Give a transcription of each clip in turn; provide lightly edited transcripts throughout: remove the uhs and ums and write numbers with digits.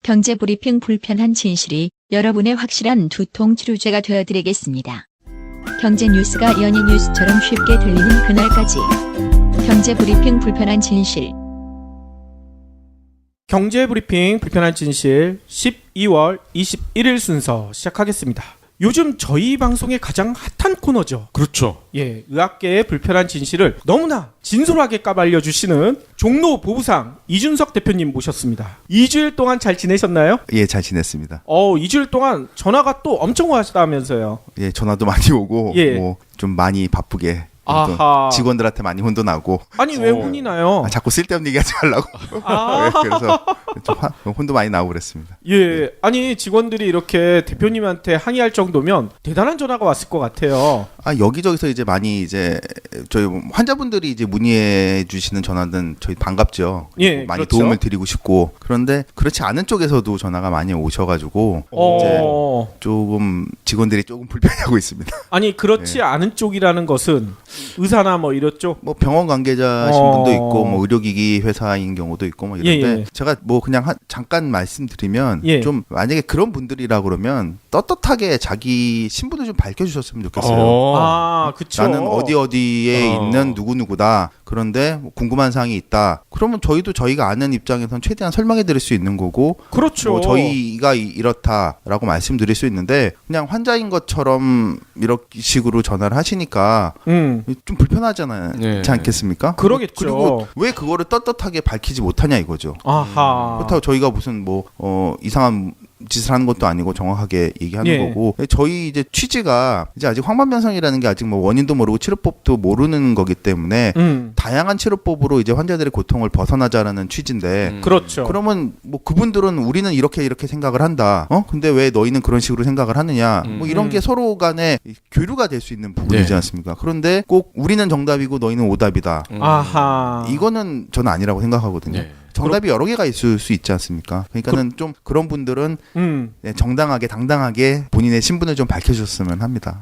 경제브리핑 불편한 진실이 여러분의 확실한 두통 치료제가 되어드리겠습니다. 경제 뉴스가 연예 뉴스처럼 쉽게 들리는 그날까지. 경제브리핑 불편한 진실. 경제브리핑 불편한 진실 12월 21일 순서 시작하겠습니다. 요즘 저희 방송의 가장 핫한 코너죠. 그렇죠. 예, 의학계의 불편한 진실을 너무나 진솔하게 까발려 주시는 종로 보부상 이준석 대표님 모셨습니다. 2주일 동안 잘 지내셨나요? 예, 잘 지냈습니다. 2주일 동안 전화가 또 엄청 왔다면서요. 예, 전화도 많이 오고 예. 뭐 좀 많이 바쁘게 아하. 직원들한테 많이 혼도 나고 아니 왜 혼이 나요? 자꾸 쓸데없는 얘기하지 말라고. 아. 예, 그래서 좀 혼도 많이 나고 그랬습니다. 예, 아니 직원들이 이렇게 대표님한테 항의할 정도면 대단한 전화가 왔을 것 같아요. 여기저기서 이제 많이 이제 저희 환자분들이 이제 문의해 주시는 전화는 저희 반갑죠. 예, 많이 그렇죠. 도움을 드리고 싶고, 그런데 그렇지 않은 쪽에서도 전화가 많이 오셔가지고 이제 조금 직원들이 조금 불편해하고 있습니다. 아니 그렇지 않은 쪽이라는 것은 의사나 뭐 이렇죠. 뭐 병원 관계자신 분도 있고 뭐 의료기기 회사인 경우도 있고 뭐 이런데 예. 제가 뭐 그냥 잠깐 말씀드리면 예. 좀 만약에 그런 분들이라 그러면 떳떳하게 자기 신분을 좀 밝혀주셨으면 좋겠어요. 그쵸. 나는 어디에 있는 누구누구다. 그런데 뭐 궁금한 사항이 있다. 그러면 저희가 아는 입장에선 최대한 설명해 드릴 수 있는 거고, 그렇죠. 뭐 저희가 이렇다라고 말씀드릴 수 있는데 그냥 환자인 것처럼 이런 식으로 전화를 하시니까 좀 불편하잖아요. 네. 그렇지 않겠습니까? 그러겠죠. 그리고 왜 그거를 떳떳하게 밝히지 못하냐 이거죠. 아하. 그렇다고 저희가 무슨 뭐 이상한 짓을 하는 것도 아니고 정확하게 얘기하는 예. 거고, 저희 이제 취지가 이제 아직 황반변성이라는 게 아직 뭐 원인도 모르고 치료법도 모르는 거기 때문에 다양한 치료법으로 이제 환자들의 고통을 벗어나자라는 취지인데 그렇죠. 그러면 뭐 그분들은 우리는 이렇게 생각을 한다. 근데 왜 너희는 그런 식으로 생각을 하느냐? 뭐 이런 게 서로 간에 교류가 될 수 있는 부분이지 네. 않습니까? 그런데 꼭 우리는 정답이고 너희는 오답이다. 아하. 이거는 저는 아니라고 생각하거든요. 네. 정답이 여러 개가 있을 수 있지 않습니까? 그러니까는 좀 그런 분들은 정당하게 당당하게 본인의 신분을 좀 밝혀주셨으면 합니다.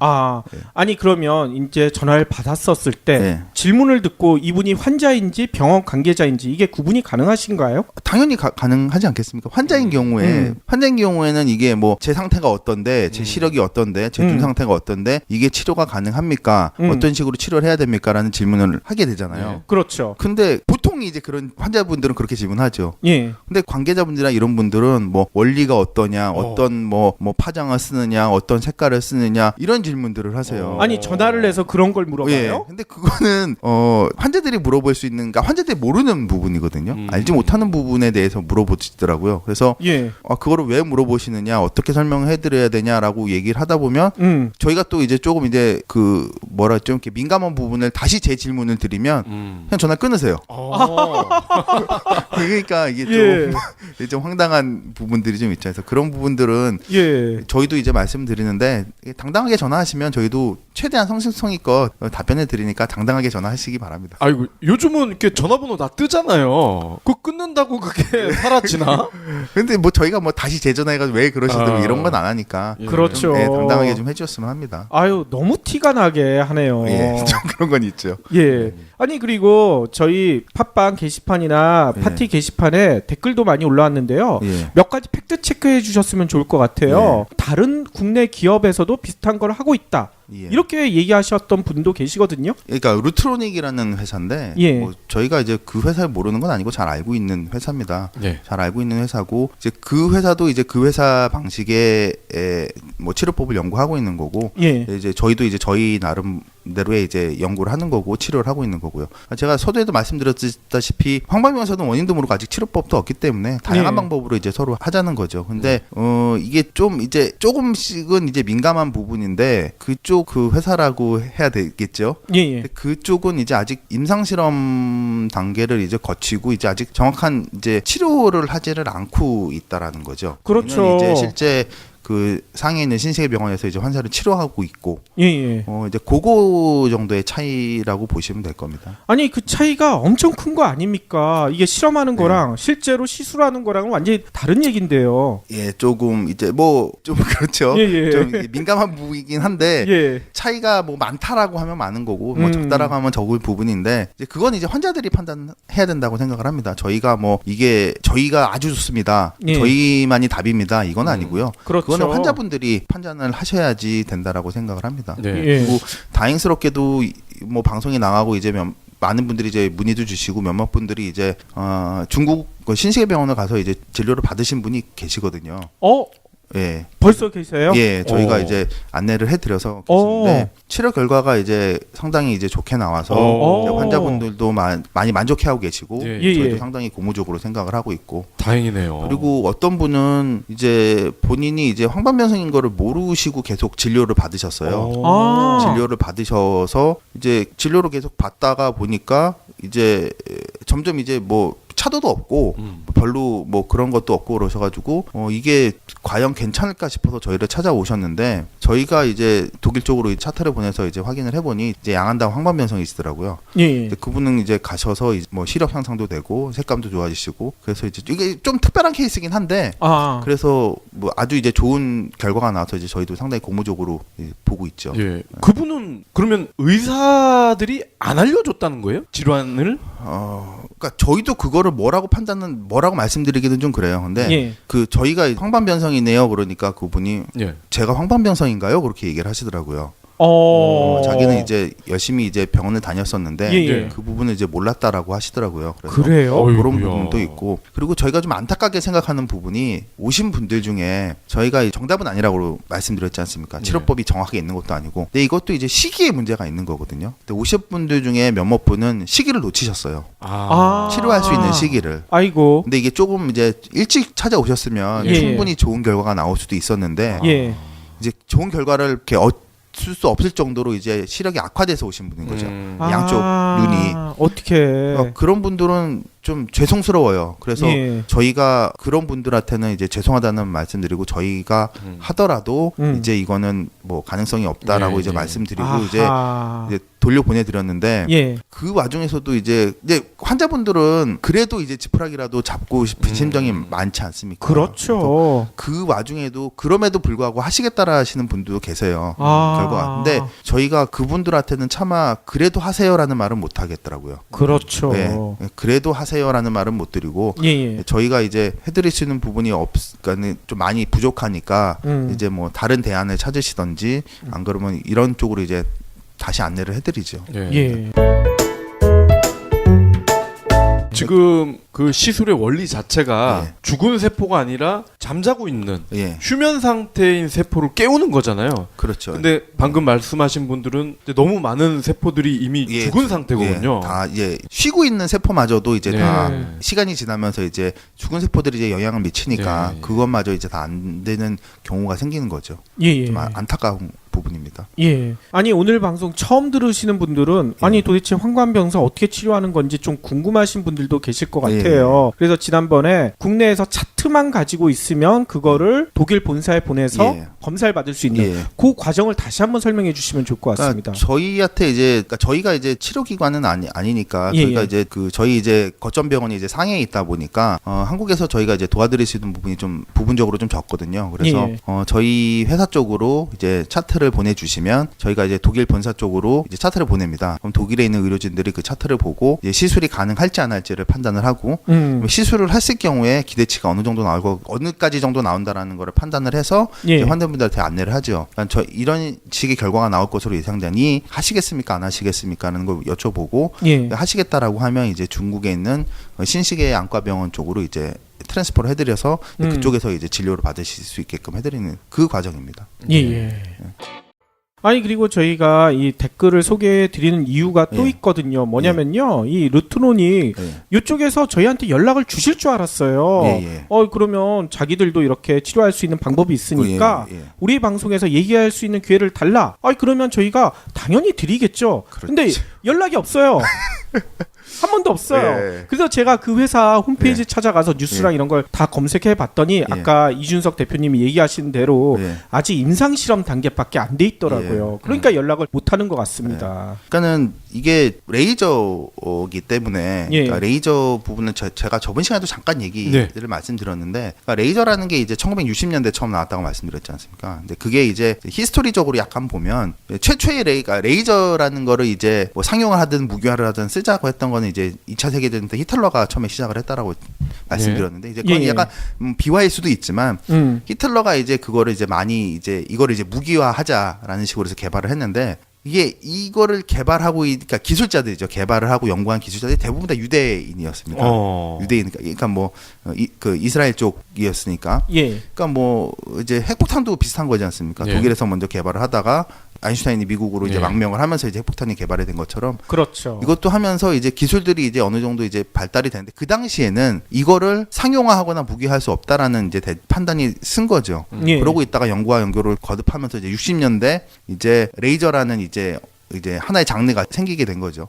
네. 아니 그러면 이제 전화를 받았었을 때 네. 질문을 듣고 이분이 환자인지 병원 관계자인지 이게 구분이 가능하신가요? 당연히 가능하지 않겠습니까? 환자인 경우에는 이게 뭐 제 상태가 어떤데, 제 시력이 어떤데, 제 눈 상태가 어떤데 이게 치료가 가능합니까? 어떤 식으로 치료를 해야 됩니까?라는 질문을 하게 되잖아요. 네. 그렇죠. 근데 보통 이제 그런 환자분들은 그렇게 질문하죠. 예. 근데 관계자분들이나 이런 분들은 뭐 원리가 어떠냐, 어떤 뭐 파장을 쓰느냐, 어떤 색깔을 쓰느냐 이런 질문들을 하세요. 아니 전화를 해서 그런 걸 물어봐요? 예. 근데 그거는 환자들이 물어볼 수 있는, 그러니까 환자들이 모르는 부분이거든요. 알지 못하는 부분에 대해서 물어보시더라고요. 그래서 예. 그거를 왜 물어보시느냐, 어떻게 설명해 드려야 되냐라고 얘기를 하다 보면 저희가 또 이제 조금 이제 좀 이렇게 민감한 부분을 다시 제 질문을 드리면 그냥 전화 끊으세요. 그러니까 이게 좀 황당한 부분들이 좀 있죠. 그래서 그런 부분들은 저희도 이제 말씀드리는데 당당하게 전화하시면 저희도 최대한 성심성의껏 답변해 드리니까 당당하게 전화하시기 바랍니다. 아이고, 요즘은 이렇게 전화번호 다 뜨잖아요. 그거 끊는다고 그게 사라지나? 근데 뭐 저희가 뭐 다시 재전화해가지고 왜 그러시든 이런 건 안 하니까 그렇죠. 좀, 당당하게 좀 해주셨으면 합니다. 아유 너무 티가 나게 하네요. 좀 그런 건 있죠. 예. 아니 그리고 저희 팟빵 게시판이나 파티 게시판에 댓글도 많이 올라왔는데요. 몇 가지 팩트 체크해 주셨으면 좋을 것 같아요. 다른 국내 기업에서도 비슷한 걸 하고 있다. 이렇게 얘기하셨던 분도 계시거든요. 그러니까 루트로닉이라는 회사인데 뭐 저희가 이제 그 회사를 모르는 건 아니고 잘 알고 있는 회사입니다. 네. 잘 알고 있는 회사고 이제 그 회사도 이제 그 회사 방식의 뭐 치료법을 연구하고 있는 거고 이제 저희도 이제 저희 나름대로의 이제 연구를 하는 거고 치료를 하고 있는 거고요. 제가 서두에도 말씀드렸다시피 황반변성은 원인도 모르고 아직 치료법도 없기 때문에 다양한 방법으로 이제 서로 하자는 거죠. 근데 이게 좀 이제 조금씩은 이제 민감한 부분인데 그쪽 그 회사라고 해야 되겠죠. 근데 그쪽은 이제 아직 임상 실험 단계를 이제 거치고 이제 아직 정확한 이제 치료를 하지를 않고 있다라는 거죠. 그렇죠. 이제 실제 그 상해에 있는 신세계병원에서 이제 환자를 치료하고 있고 예, 예. 이제 그거 정도의 차이라고 보시면 될 겁니다. 아니 그 차이가 엄청 큰 거 아닙니까? 이게 실험하는 거랑 실제로 시술하는 거랑은 완전히 다른 얘긴데요. 예, 조금 이제 뭐 좀 그렇죠. 예, 예. 좀 민감한 부분이긴 한데 예. 차이가 뭐 많다라고 하면 많은 거고 뭐 적다라고 하면 적을 부분인데 이제 그건 이제 환자들이 판단해야 된다고 생각을 합니다. 저희가 뭐 이게 저희가 아주 좋습니다. 예. 저희만이 답입니다. 이건 아니고요. 그렇죠. 그거는 환자분들이 판단을 하셔야지 된다라고 생각을 합니다. 네. 예. 그리고 다행스럽게도 뭐 방송에 나가고 이제 많은 분들이 이제 문의도 주시고 몇몇 분들이 이제 중국 그 신세계병원을 가서 이제 진료를 받으신 분이 계시거든요. 예. 벌써 계세요? 예, 저희가 이제 안내를 해드려서 계시는데 치료 결과가 이제 상당히 이제 좋게 나와서 이제 환자분들도 많이 만족해하고 계시고 예, 저희도 예. 상당히 고무적으로 생각을 하고 있고 다행이네요. 그리고 어떤 분은 이제 본인이 이제 황반변성인 거를 모르시고 계속 진료를 받으셨어요. 진료를 받으셔서 이제 진료를 계속 받다가 보니까 이제 점점 이제 뭐 차도도 없고 별로 뭐 그런 것도 없고 그러셔가지고 이게 과연 괜찮을까 싶어서 저희를 찾아오셨는데 저희가 이제 독일 쪽으로 차트를 보내서 이제 확인을 해보니 이제 양한당 황반변성이시더라고요. 예. 그분은 이제 가셔서 뭐 시력 향상도 되고 색감도 좋아지시고 그래서 이제 이게 좀 특별한 케이스긴 한데 그래서 뭐 아주 이제 좋은 결과가 나와서 이제 저희도 상당히 고무적으로 보고 있죠. 예. 그분은 그러면 의사들이 안 알려줬다는 거예요? 질환을? 그러니까 저희도 그거를 뭐라고 말씀드리기는 좀 그래요. 근데 예. 그 저희가 황반변성이네요. 그러니까 그분이 예. 제가 황반변성인가요? 그렇게 얘기를 하시더라고요. 자기는 이제 열심히 이제 병원을 다녔었는데 예. 그 부분을 이제 몰랐다라고 하시더라고요. 그래서 그래요? 그런 부분도 있고 그리고 저희가 좀 안타깝게 생각하는 부분이 오신 분들 중에 저희가 정답은 아니라고 말씀드렸지 않습니까? 치료법이 정확하게 있는 것도 아니고 근데 이것도 이제 시기에 문제가 있는 거거든요. 근데 오신 분들 중에 몇몇 분은 시기를 놓치셨어요. 치료할 수 있는 시기를. 아이고. 근데 이게 조금 이제 일찍 찾아오셨으면 예. 충분히 좋은 결과가 나올 수도 있었는데 예. 이제 좋은 결과를 이렇게 쓸 수 없을 정도로 이제 시력이 악화돼서 오신 분인 거죠. 양쪽 눈이. 어떻게? 그런 분들은 좀 죄송스러워요. 그래서 예. 저희가 그런 분들한테는 이제 죄송하다는 말씀드리고 저희가 하더라도 이제 이거는 뭐 가능성이 없다라고 이제 말씀드리고 이제 돌려 보내드렸는데 그 와중에서도 이제 환자분들은 그래도 이제 지푸라기라도 잡고 싶은 심정이 많지 않습니까? 그렇죠. 그 와중에도 그럼에도 불구하고 하시겠다라 하시는 분도 계세요. 결과가. 근데 저희가 그분들한테는 차마 그래도 하세요라는 말은 못 하겠더라고요. 그렇죠. 네, 그래도 하세요라는 말은 못 드리고 저희가 이제 해드릴 수 있는 부분이 그러니까는 좀 많이 부족하니까 이제 뭐 다른 대안을 찾으시던지 안 그러면 이런 쪽으로 이제 다시 안내를 해드리죠. 지금 그 시술의 원리 자체가 죽은 세포가 아니라 잠자고 있는 휴면 상태인 세포를 깨우는 거잖아요. 그렇죠. 근데 방금 말씀하신 분들은 이제 너무 많은 세포들이 이미 죽은 상태거든요. 다 쉬고 있는 세포마저도 이제 다 시간이 지나면서 이제 죽은 세포들이 이제 영향을 미치니까 그것마저 이제 다 안 되는 경우가 생기는 거죠. 좀 안타까운 부분입니다. 아니 오늘 방송 처음 들으시는 분들은 아니 도대체 황반변성 어떻게 치료하는 건지 좀 궁금하신 분들도 계실 것 같아요. 그래서 지난번에 국내에서 차트만 가지고 있으면 그거를 독일 본사에 보내서 검사를 받을 수 있는 그 과정을 다시 한번 설명해 주시면 좋을 것 같습니다. 그러니까 저희한테 이제 저희가 이제 치료기관은 아니니까 저희가 이제 저희 이제 거점병원이 이제 상해에 있다 보니까 한국에서 저희가 이제 도와드릴 수 있는 부분이 좀 부분적으로 좀 적거든요. 그래서 저희 회사 쪽으로 이제 차트를 보내주시면 저희가 이제 독일 본사 쪽으로 이제 차트를 보냅니다. 그럼 독일에 있는 의료진들이 그 차트를 보고 이제 시술이 가능할지 안 할지를 판단을 하고 시술을 했을 경우에 기대치가 어느 정도 나오고 어느까지 정도 나온다라는 거를 판단을 해서 이제 환자분들한테 안내를 하죠. 그러니까 이런 식의 결과가 나올 것으로 예상되니 하시겠습니까 안 하시겠습니까 하는 걸 여쭤보고 하시겠다라고 하면 이제 중국에 있는 신시계 안과병원 쪽으로 이제 트랜스퍼를 해드려서 그쪽에서 이제 진료를 받으실 수 있게끔 해드리는 그 과정입니다. 아니 그리고 저희가 이 댓글을 소개해 드리는 이유가 또 있거든요. 뭐냐면요. 이 르트논이 이쪽에서 저희한테 연락을 주실 줄 알았어요. 그러면 자기들도 이렇게 치료할 수 있는 방법이 있으니까 우리 방송에서 얘기할 수 있는 기회를 달라. 그러면 저희가 당연히 드리겠죠. 근데 연락이 없어요. 한 번도 없어요. 예. 그래서 제가 그 회사 홈페이지 예. 찾아가서 뉴스랑 예. 이런 걸 다 검색해 봤더니 아까 이준석 대표님이 얘기하신 대로 아직 임상 실험 단계밖에 안 돼 있더라고요. 그러니까 연락을 못 하는 것 같습니다. 그러니까는 이게 레이저이기 때문에 그러니까 레이저 부분은 제가 저번 시간에도 잠깐 얘기를 말씀드렸는데 그러니까 레이저라는 게 이제 1960년대 처음 나왔다고 말씀드렸지 않습니까? 근데 그게 이제 히스토리적으로 약간 보면 최초의 레이저라는 거를 이제 뭐 상용을 하든 무기화를 하든 쓰자고 했던 거는 이제 2차 세계대전 때 히틀러가 처음에 시작을 했다라고 말씀드렸는데 이제 그건 약간 비화일 수도 있지만 히틀러가 이제 그거를 이제 많이 이제 이거를 이제 무기화하자라는 식으로 해서 개발을 했는데 이게 이거를 개발하고 그러니까 기술자들이죠. 개발을 하고 연구한 기술자들이 대부분 다 유대인이었습니다. 유대인 그러니까 뭐 그 이스라엘 쪽이었으니까. 그러니까 뭐 이제 핵폭탄도 비슷한 거지 않습니까? 독일에서 먼저 개발을 하다가 아인슈타인이 미국으로 이제 망명을 하면서 이제 핵폭탄이 개발이 된 것처럼 그렇죠. 이것도 하면서 이제 기술들이 이제 어느 정도 이제 발달이 되는데 그 당시에는 이거를 상용화하거나 무기화할 수 없다라는 이제 판단이 쓴 거죠. 그러고 있다가 연구와 연구를 거듭하면서 이제 60년대 이제 레이저라는 이제 하나의 장르가 생기게 된 거죠.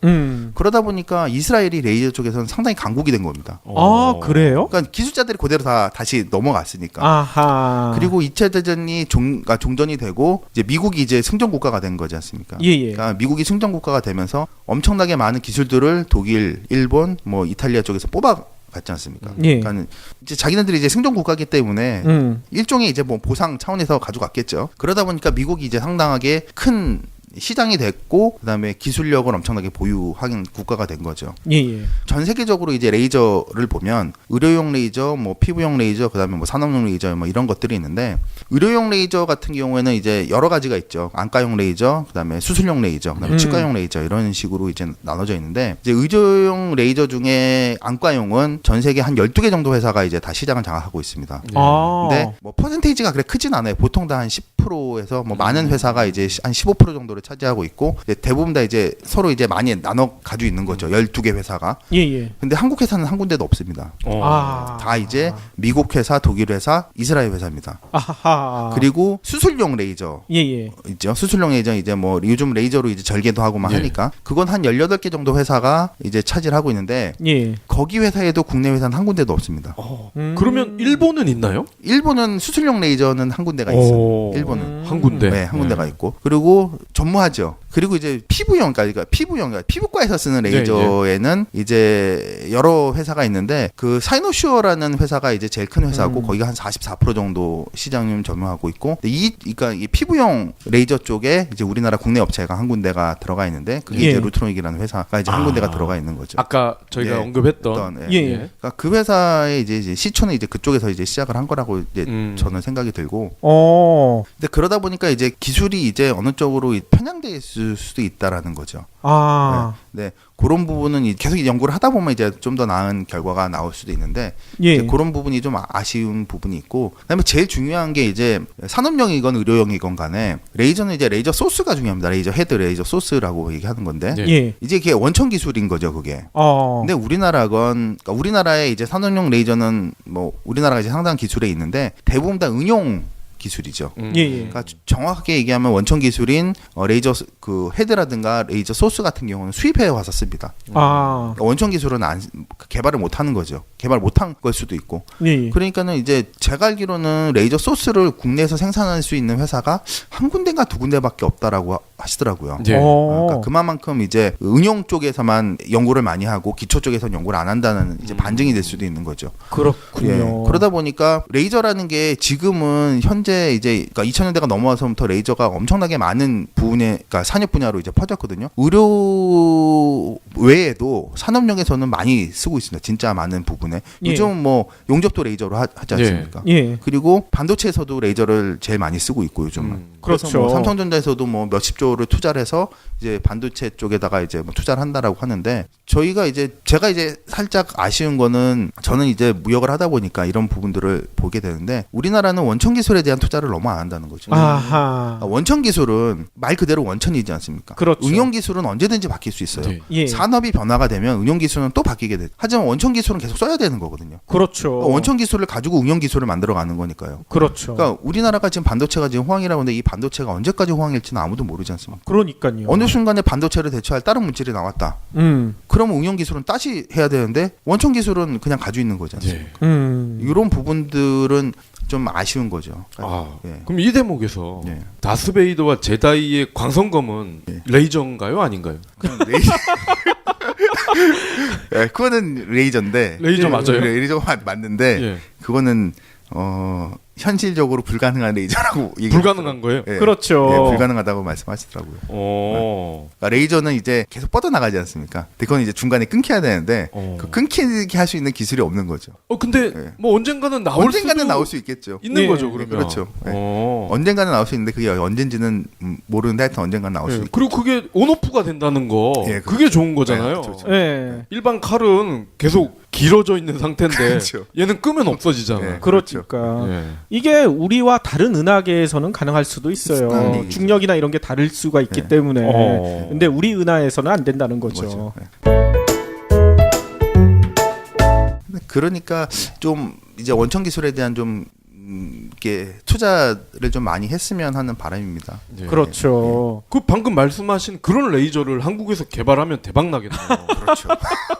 그러다 보니까 이스라엘이 레이저 쪽에서는 상당히 강국이 된 겁니다. 아, 그래요? 그러니까 기술자들이 그대로 다 다시 넘어갔으니까. 아하. 그리고 2차 대전이 종전이 되고 이제 미국이 이제 승전 국가가 된 거지 않습니까? 그러니까 미국이 승전 국가가 되면서 엄청나게 많은 기술들을 독일, 일본, 뭐 이탈리아 쪽에서 뽑았지 않습니까? 그러니까 이제 자기네들이 이제 승전 국가이기 때문에 일종의 이제 뭐 보상 차원에서 가져갔겠죠. 그러다 보니까 미국이 이제 상당하게 큰 시장이 됐고 그다음에 기술력을 엄청나게 보유한 국가가 된 거죠. 전 세계적으로 이제 레이저를 보면 의료용 레이저, 뭐 피부용 레이저, 그다음에 뭐 산업용 레이저 뭐 이런 것들이 있는데 의료용 레이저 같은 경우에는 이제 여러 가지가 있죠. 안과용 레이저, 그다음에 수술용 레이저, 그다음에 치과용 레이저 이런 식으로 이제 나눠져 있는데 이제 의료용 레이저 중에 안과용은 전 세계 한 12개 정도 회사가 이제 다 시장을 장악하고 있습니다. 근데 뭐 퍼센테이지가 그래 크진 않아요. 보통 다 한 10%에서 뭐 많은 회사가 이제 한 15% 정도를 차지하고 있고 대부분 다 이제 서로 이제 많이 나눠 가지고 있는 거죠. 12개 회사가. 근데 한국 회사는 한 군데도 없습니다. 다 이제 미국 회사, 독일 회사, 이스라엘 회사입니다. 그리고 수술용 레이저 있죠. 수술용 레이저 이제 뭐 요즘 레이저로 이제 절개도 하고 막 하니까 그건 한 18개 정도 회사가 이제 차지를 하고 있는데 거기 회사에도 국내 회사는 한 군데도 없습니다. 그러면 일본은 있나요? 일본은 수술용 레이저는 한 군데가 있어요. 일본은 한 군데. 네, 한 군데가 있고 그리고 전무하죠. 그리고 이제 피부용, 그러니까 피부과에서 쓰는 레이저에는 이제 여러 회사가 있는데 그 사이노슈어라는 회사가 이제 제일 큰 회사고 거기가 한 44% 정도 시장을 점유하고 있고 그러니까 이 피부용 레이저 쪽에 이제 우리나라 국내 업체가 한 군데가 들어가 있는데 그게 이제 루트로닉이라는 회사가 이제 한 군데가 들어가 있는 거죠. 아까 저희가 언급했던 그러니까 그 회사의 이제 시초는 이제 그쪽에서 이제 시작을 한 거라고 이제 저는 생각이 들고. 근데 그러다 보니까 이제 기술이 이제 어느 쪽으로 편향돼 있을 수도 있다라는 거죠. 네, 그런 부분은 계속 연구를 하다 보면 이제 좀 더 나은 결과가 나올 수도 있는데 이제 그런 부분이 좀 아쉬운 부분이 있고 그다음에 제일 중요한 게 이제 산업용이건 의료용이건 간에 레이저는 이제 레이저 소스가 중요합니다. 레이저 헤드, 레이저 소스라고 얘기하는 건데 이제 그게 원천 기술인 거죠, 그게. 근데 그러니까 우리나라의 이제 산업용 레이저는 뭐 우리나라가 이제 상당한 기술에 있는데 대부분 다 응용 기술이죠. 그러니까 정확하게 얘기하면 원천 기술인 레이저 그 헤드라든가 레이저 소스 같은 경우는 수입해 와서 씁니다. 그러니까 원천 기술은 개발을 못 하는 거죠. 개발 못한 걸 수도 있고. 그러니까는 이제 제가 알기로는 레이저 소스를 국내에서 생산할 수 있는 회사가 한 군데인가 두 군데밖에 없다라고 하시더라고요. 그러니까 그만큼 이제 응용 쪽에서만 연구를 많이 하고 기초 쪽에서는 연구를 안 한다는 이제 반증이 될 수도 있는 거죠. 그렇군요. 그러다 보니까 레이저라는 게 지금은 현재 이제 그러니까 2000년대가 넘어와서부터 레이저가 엄청나게 많은 부분에 그러니까 산업 분야로 이제 퍼졌거든요. 의료 외에도 산업용에서는 많이 쓰고 있습니다. 진짜 많은 부분에. 요즘 뭐 용접도 레이저로 하지 않습니까? 그리고 반도체에서도 레이저를 제일 많이 쓰고 있고 요즘은. 그렇죠. 뭐 삼성전자에서도 뭐 몇십 조를 투자를 해서 이제 반도체 쪽에다가 이제 뭐 투자를 한다라고 하는데 제가 이제 살짝 아쉬운 거는 저는 이제 무역을 하다 보니까 이런 부분들을 보게 되는데 우리나라는 원천 기술에 대한 투자를 너무 안 한다는 거죠. 원천 기술은 말 그대로 원천이지 않습니까? 그렇죠. 응용 기술은 언제든지 바뀔 수 있어요. 산업이 변화가 되면 응용 기술은 또 바뀌게 돼. 하지만 원천 기술은 계속 써야 되는 거거든요. 그렇죠. 그러니까 원천 기술을 가지고 응용 기술을 만들어 가는 거니까요. 그렇죠. 그러니까 우리나라가 지금 반도체가 지금 호황이라고 하는데 이 반도체가 언제까지 호황일지는 아무도 모르지 않습니까? 그러니까요. 어느 순간에 반도체를 대체할 다른 물질이 나왔다. 그러면 응용 기술은 다시 해야 되는데 원천 기술은 그냥 가지고 있는 거지 않습니까? 이런 부분들은 좀 아쉬운 거죠. 예. 그럼 이 대목에서 다스베이더와 제다이의 광선검은 레이저인가요, 아닌가요? 그냥 레이저. 네, 그거는 레이저인데. 레이저 맞아요. 레이저가 맞는데 그거는 현실적으로 불가능한 레이저라고 불가능한 거예요? 네, 그렇죠. 네, 불가능하다고 말씀하시더라고요. 그러니까 레이저는 이제 계속 뻗어나가지 않습니까? 그건 이제 중간에 끊겨야 되는데 그 끊기게 할 수 있는 기술이 없는 거죠. 근데 뭐 언젠가는 나올 수 있겠죠. 있는 거죠, 그러면. 그렇죠. 언젠가는 나올 수 있는데 그게 언젠지는 모르는데 하여튼 언젠가는 나올 수 있고. 그리고 그게 온오프가 된다는 거 그게 좋은 거잖아요. 그렇죠. 일반 칼은 계속 길어져 있는 상태인데 그렇죠. 얘는 끄면 없어지잖아요. 그러니까 이게 우리와 다른 은하계에서는 가능할 수도 있어요. 중력이나 이런 게 다를 수가 있기 때문에. 근데 우리 은하에서는 안 된다는 거죠. 그러니까 좀 이제 원천 기술에 대한 좀 이렇게 투자를 좀 많이 했으면 하는 바람입니다. 그렇죠. 그 방금 말씀하신 그런 레이저를 한국에서 개발하면 대박 나겠네요. 그렇죠.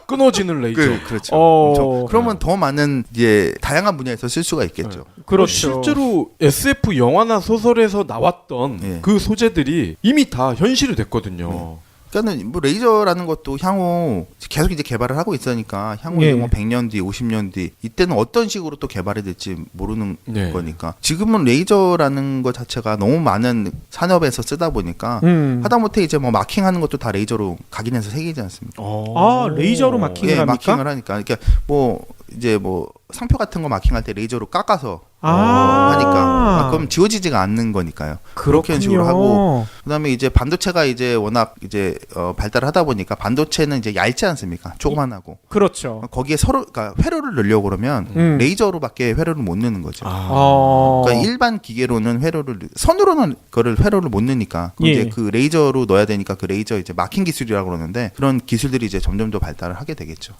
끊어지는 레이저. 그렇죠. 그러면 더 많은 이제 다양한 분야에서 쓸 수가 있겠죠. 그렇죠. 실제로 SF 영화나 소설에서 나왔던 그 소재들이 이미 다 현실이 됐거든요. 그러니까는 뭐 레이저라는 것도 향후 계속 이제 개발을 하고 있으니까 향후 이제 뭐 100년 뒤, 50년 뒤 이때는 어떤 식으로 또 개발이 될지 모르는 거니까 지금은 레이저라는 것 자체가 너무 많은 산업에서 쓰다 보니까 하다못해 이제 뭐 마킹하는 것도 다 레이저로 각인해서 새기지 않습니까? 레이저로 마킹을 합니까? 마킹을 하니까 그러니까 뭐 이제 뭐 상표 같은 거 마킹할 때 레이저로 깎아서 하니까 그럼 지워지지가 않는 거니까요. 그렇게 식으로 하고 그다음에 이제 반도체가 이제 워낙 이제 발달을 하다 보니까 반도체는 이제 얇지 않습니까? 조그만하고. 그렇죠. 거기에 서로 그러니까 회로를 넣으려고 그러면 레이저로밖에 회로를 못 넣는 거죠. 그러니까 일반 기계로는 선으로는 그거를 회로를 못 넣으니까 이제 그 레이저로 넣어야 되니까 그 레이저 이제 마킹 기술이라고 그러는데 그런 기술들이 이제 점점 더 발달을 하게 되겠죠.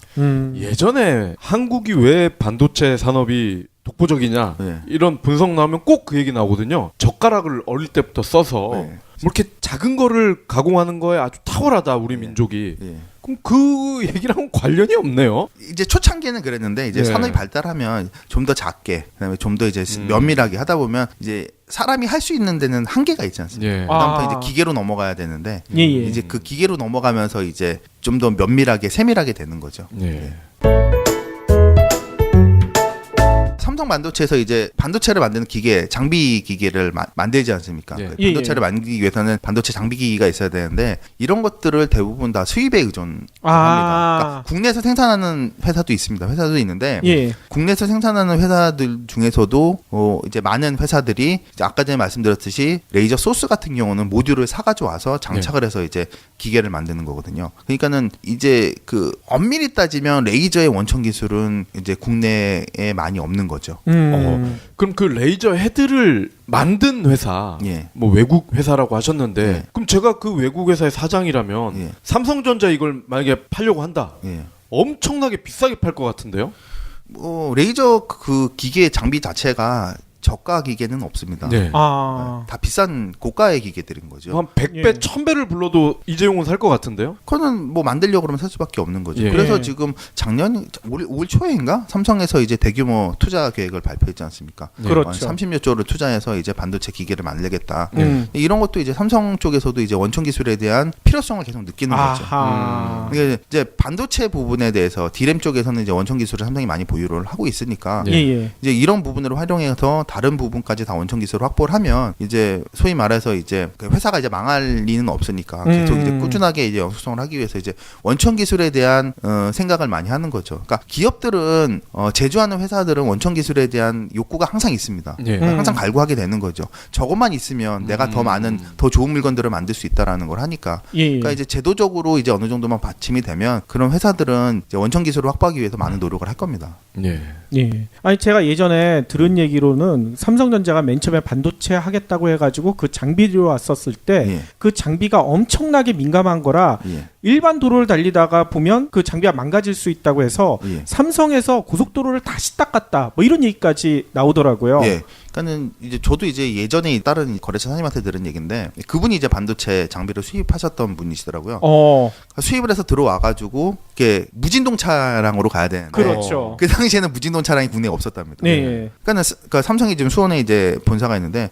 예전에 한국이 왜 반도체 산업이 독보적이냐 이런 분석 나오면 꼭 그 얘기 나오거든요. 젓가락을 어릴 때부터 써서 뭐 이렇게 작은 거를 가공하는 거에 아주 탁월하다 우리 민족이. 그럼 그 얘기랑은 관련이 없네요. 이제 초창기에는 그랬는데 이제 산업이 발달하면 좀 더 작게 그다음에 좀 더 이제 면밀하게 하다 보면 이제 사람이 할 수 있는 데는 한계가 있지 않습니까? 그다음부터 이제 기계로 넘어가야 되는데 이제 그 기계로 넘어가면서 이제 좀 더 면밀하게 세밀하게 되는 거죠. 삼성 반도체에서 이제 반도체를 만드는 기계, 장비 기계를 만들지 않습니까? 반도체를 만들기 위해서는 반도체 장비 기기가 있어야 되는데 이런 것들을 대부분 다 수입에 의존합니다. 그러니까 국내에서 생산하는 회사도 있습니다. 회사도 있는데 국내에서 생산하는 회사들 중에서도 이제 많은 회사들이 이제 아까 전에 말씀드렸듯이 레이저 소스 같은 경우는 모듈을 사가지고 와서 장착을 해서 이제 기계를 만드는 거거든요. 그러니까는 이제 그 엄밀히 따지면 레이저의 원천 기술은 이제 국내에 많이 없는 거죠. 그럼 그 레이저 헤드를 만든 회사, 뭐 외국 회사라고 하셨는데, 그럼 제가 그 외국 회사의 사장이라면 삼성전자 이걸 만약에 팔려고 한다, 엄청나게 비싸게 팔 것 같은데요? 레이저 그 기계 장비 자체가 저가 기계는 없습니다. 다 비싼 고가의 기계들인 거죠. 한 100배, 1000배를 불러도 이재용은 살 것 같은데요? 그거는 뭐 만들려고 그러면 살 수밖에 없는 거죠. 그래서 지금 올 초에인가? 삼성에서 이제 대규모 투자 계획을 발표했지 않습니까? 그렇죠. 30여 조를 투자해서 이제 반도체 기계를 만들겠다. 이런 것도 이제 삼성 쪽에서도 이제 원천 기술에 대한 필요성을 계속 느끼는 거죠. 이게 이제 반도체 부분에 대해서 D램 쪽에서는 이제 원천 기술을 삼성이 많이 보유를 하고 있으니까 이제 이런 부분을 활용해서 다른 부분까지 다 원천 기술을 확보를 하면 이제 소위 말해서 이제 그 회사가 이제 망할 리는 없으니까 계속 이제 꾸준하게 이제 영수성을 하기 위해서 이제 원천 기술에 대한 생각을 많이 하는 거죠. 그러니까 기업들은 제조하는 회사들은 원천 기술에 대한 욕구가 항상 있습니다. 항상 갈구하게 되는 거죠. 저것만 있으면 내가 더 많은 더 좋은 물건들을 만들 수 있다라는 걸 하니까. 그러니까 이제 제도적으로 이제 어느 정도만 받침이 되면 그런 회사들은 이제 원천 기술을 확보하기 위해서 많은 노력을 할 겁니다. 아니 제가 예전에 들은 얘기로는 삼성전자가 맨 처음에 반도체 하겠다고 해가지고 그 장비로 왔었을 때 그 장비가 엄청나게 민감한 거라 일반 도로를 달리다가 보면 그 장비가 망가질 수 있다고 해서 삼성에서 고속도로를 다시 닦았다 뭐 이런 얘기까지 나오더라고요. 그러니까는 이제 저도 이제 예전에 다른 거래처 사장님한테 들은 얘기인데 그분이 이제 반도체 장비를 수입하셨던 분이시더라고요. 그러니까 수입을 해서 들어와가지고 이게 무진동 차량으로 가야 되는데 그렇죠. 그 당시에는 무진동 차량이 국내에 없었답니다. 네. 그러니까 삼성이 지금 수원에 이제 본사가 있는데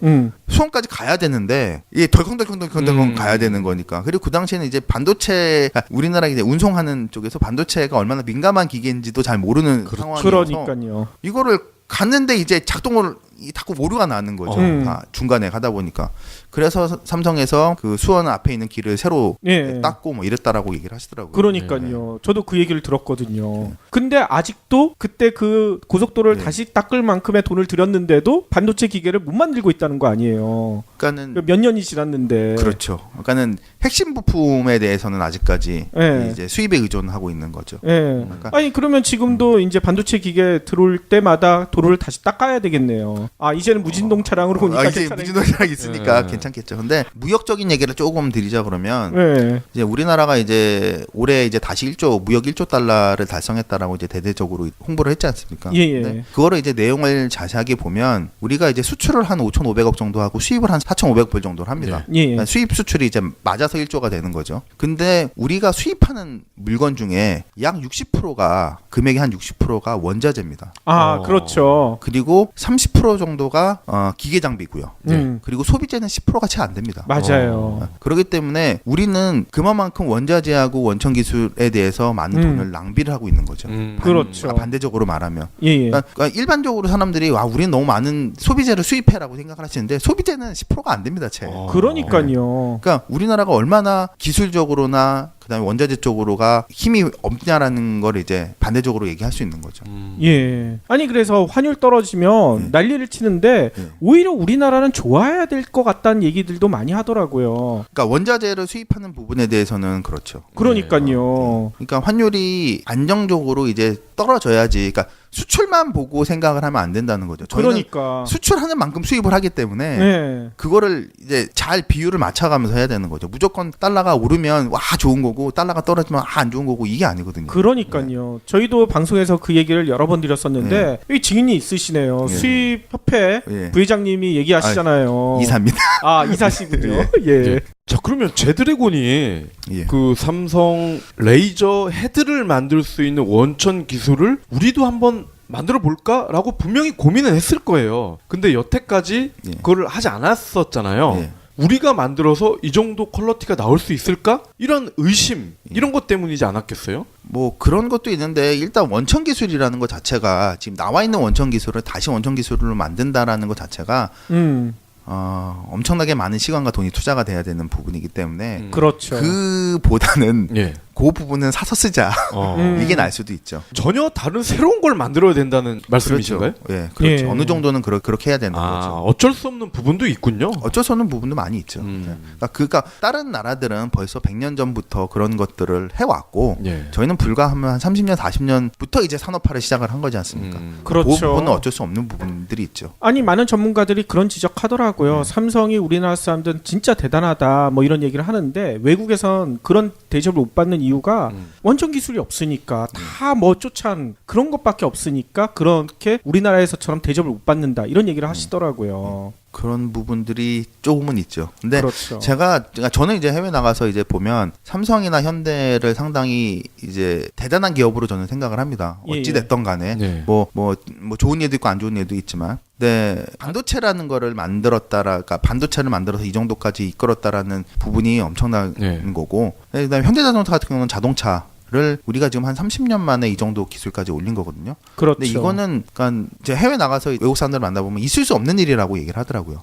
수원까지 가야 되는데 이게 덜컹덜컹 가야 되는 거니까. 그리고 그 당시에는 이제 반도체 우리나라 이제 운송하는 쪽에서 반도체가 얼마나 민감한 기계인지도 잘 모르는 상황이어서 그러니까요. 이거를 갔는데 이제 작동을 자꾸 오류가 나는 거죠. 다 중간에 가다 보니까. 그래서 삼성에서 그 수원 앞에 있는 길을 새로 닦고 뭐 이랬다라고 얘기를 하시더라고요. 그러니까요. 저도 그 얘기를 들었거든요. 근데 아직도 그때 그 고속도로를 다시 닦을 만큼의 돈을 들였는데도 반도체 기계를 못 만들고 있다는 거 아니에요. 그러니까는 몇 년이 지났는데. 그렇죠. 그러니까는 핵심 부품에 대해서는 아직까지 이제 수입에 의존하고 있는 거죠. 그러니까 아니 그러면 지금도 이제 반도체 기계 들어올 때마다 도로를 다시 닦아야 되겠네요. 아 이제는 무진동 차량으로 오니까 이제 무진동 차량이 있으니까 괜찮겠죠. 근데 무역적인 얘기를 조금 드리자 그러면 이제 우리나라가 이제 올해 이제 다시 무역 1조 달러를 달성했다라고 이제 대대적으로 홍보를 했지 않습니까? 근데 그거를 이제 내용을 자세하게 보면 우리가 이제 수출을 한 5,500억 정도 하고 수입을 한 4,500불 정도를 합니다. 그러니까 수입 수출이 이제 맞아서 1조가 되는 거죠. 근데 우리가 수입하는 물건 중에 약 60%가 금액의 한 60%가 원자재입니다. 아 그렇죠. 그리고 30% 정도가 기계 장비고요. 그리고 소비재는 10%가 채 안 됩니다. 맞아요. 그렇기 때문에 우리는 그만큼 원자재하고 원천 기술에 대해서 많은 돈을 낭비를 하고 있는 거죠. 그렇죠. 반대적으로 말하면. 그러니까 일반적으로 사람들이 와 우리는 너무 많은 소비재를 수입해라고 생각을 하시는데 소비재는 10%가 안 됩니다. 채. 그러니까요. 그러니까 우리나라가 얼마나 기술적으로나 그다음에 원자재 쪽으로가 힘이 없냐라는 걸 이제 반대적으로 얘기할 수 있는 거죠. 아니 그래서 환율 떨어지면 난리를 치는데 오히려 우리나라는 좋아야 될 것 같다는 얘기들도 많이 하더라고요. 그러니까 원자재를 수입하는 부분에 대해서는 그렇죠. 그러니까요. 그러니까 환율이 안정적으로 이제 떨어져야지. 그러니까 수출만 보고 생각을 하면 안 된다는 거죠. 저희는 그러니까 수출하는 만큼 수입을 하기 때문에 그거를 이제 잘 비율을 맞춰가면서 해야 되는 거죠. 무조건 달러가 오르면 와 좋은 거고 달러가 떨어지면 안 좋은 거고 이게 아니거든요. 그러니까요. 저희도 방송에서 그 얘기를 여러 번 드렸었는데 여기 증인이 있으시네요. 수입협회 부회장님이 얘기하시잖아요. 이사입니다. 아 이사시군요. 자 그러면 제드래곤이 그 삼성 레이저 헤드를 만들 수 있는 원천 기술을 우리도 한번 만들어 볼까라고 분명히 고민은 했을 거예요. 근데 여태까지 그거를 하지 않았었잖아요. 우리가 만들어서 이 정도 퀄리티가 나올 수 있을까? 이런 의심 이런 것 때문이지 않았겠어요? 뭐 그런 것도 있는데 일단 원천 기술이라는 것 자체가 지금 나와 있는 원천 기술을 다시 원천 기술로 만든다라는 것 자체가 엄청나게 많은 시간과 돈이 투자가 돼야 되는 부분이기 때문에 그렇죠. 그보다는 그 부분은 사서 쓰자 이게 날 수도 있죠. 전혀 다른 새로운 걸 만들어야 된다는 말씀이신가요? 그렇죠. 그렇죠. 어느 정도는 그렇게 해야 되는 거죠. 어쩔 수 없는 부분도 있군요. 어쩔 수 없는 부분도 많이 있죠. 그러니까 다른 나라들은 벌써 100년 전부터 그런 것들을 해왔고 저희는 불과 한 30년, 40년부터 이제 산업화를 시작을 한 거지 않습니까? 그렇죠. 그 부분은 어쩔 수 없는 부분들이 있죠. 아니 많은 전문가들이 그런 지적하더라고요. 삼성이 우리나라 사람들은 진짜 대단하다 뭐 이런 얘기를 하는데 외국에선 그런 대접을 못 받는 이유가 원천 기술이 없으니까 다 뭐 쫓아한 그런 것밖에 없으니까 그렇게 우리나라에서처럼 대접을 못 받는다 이런 얘기를 하시더라고요. 그런 부분들이 조금은 있죠. 근데 그렇죠. 저는 이제 해외 나가서 이제 보면 삼성이나 현대를 상당히 이제 대단한 기업으로 저는 생각을 합니다. 어찌 됐던 간에 뭐 좋은 예도 있고 안 좋은 예도 있지만, 근데 반도체라는 거를 그러니까 반도체를 만들어서 이 정도까지 이끌었다라는 부분이 엄청난 거고, 그다음에 현대자동차 같은 경우는 자동차를 우리가 지금 한 30년 만에 이 정도 기술까지 올린 거거든요. 그렇죠. 근데 이거는 그러니까 이제 해외 나가서 외국 사람들 만나보면 있을 수 없는 일이라고 얘기를 하더라고요.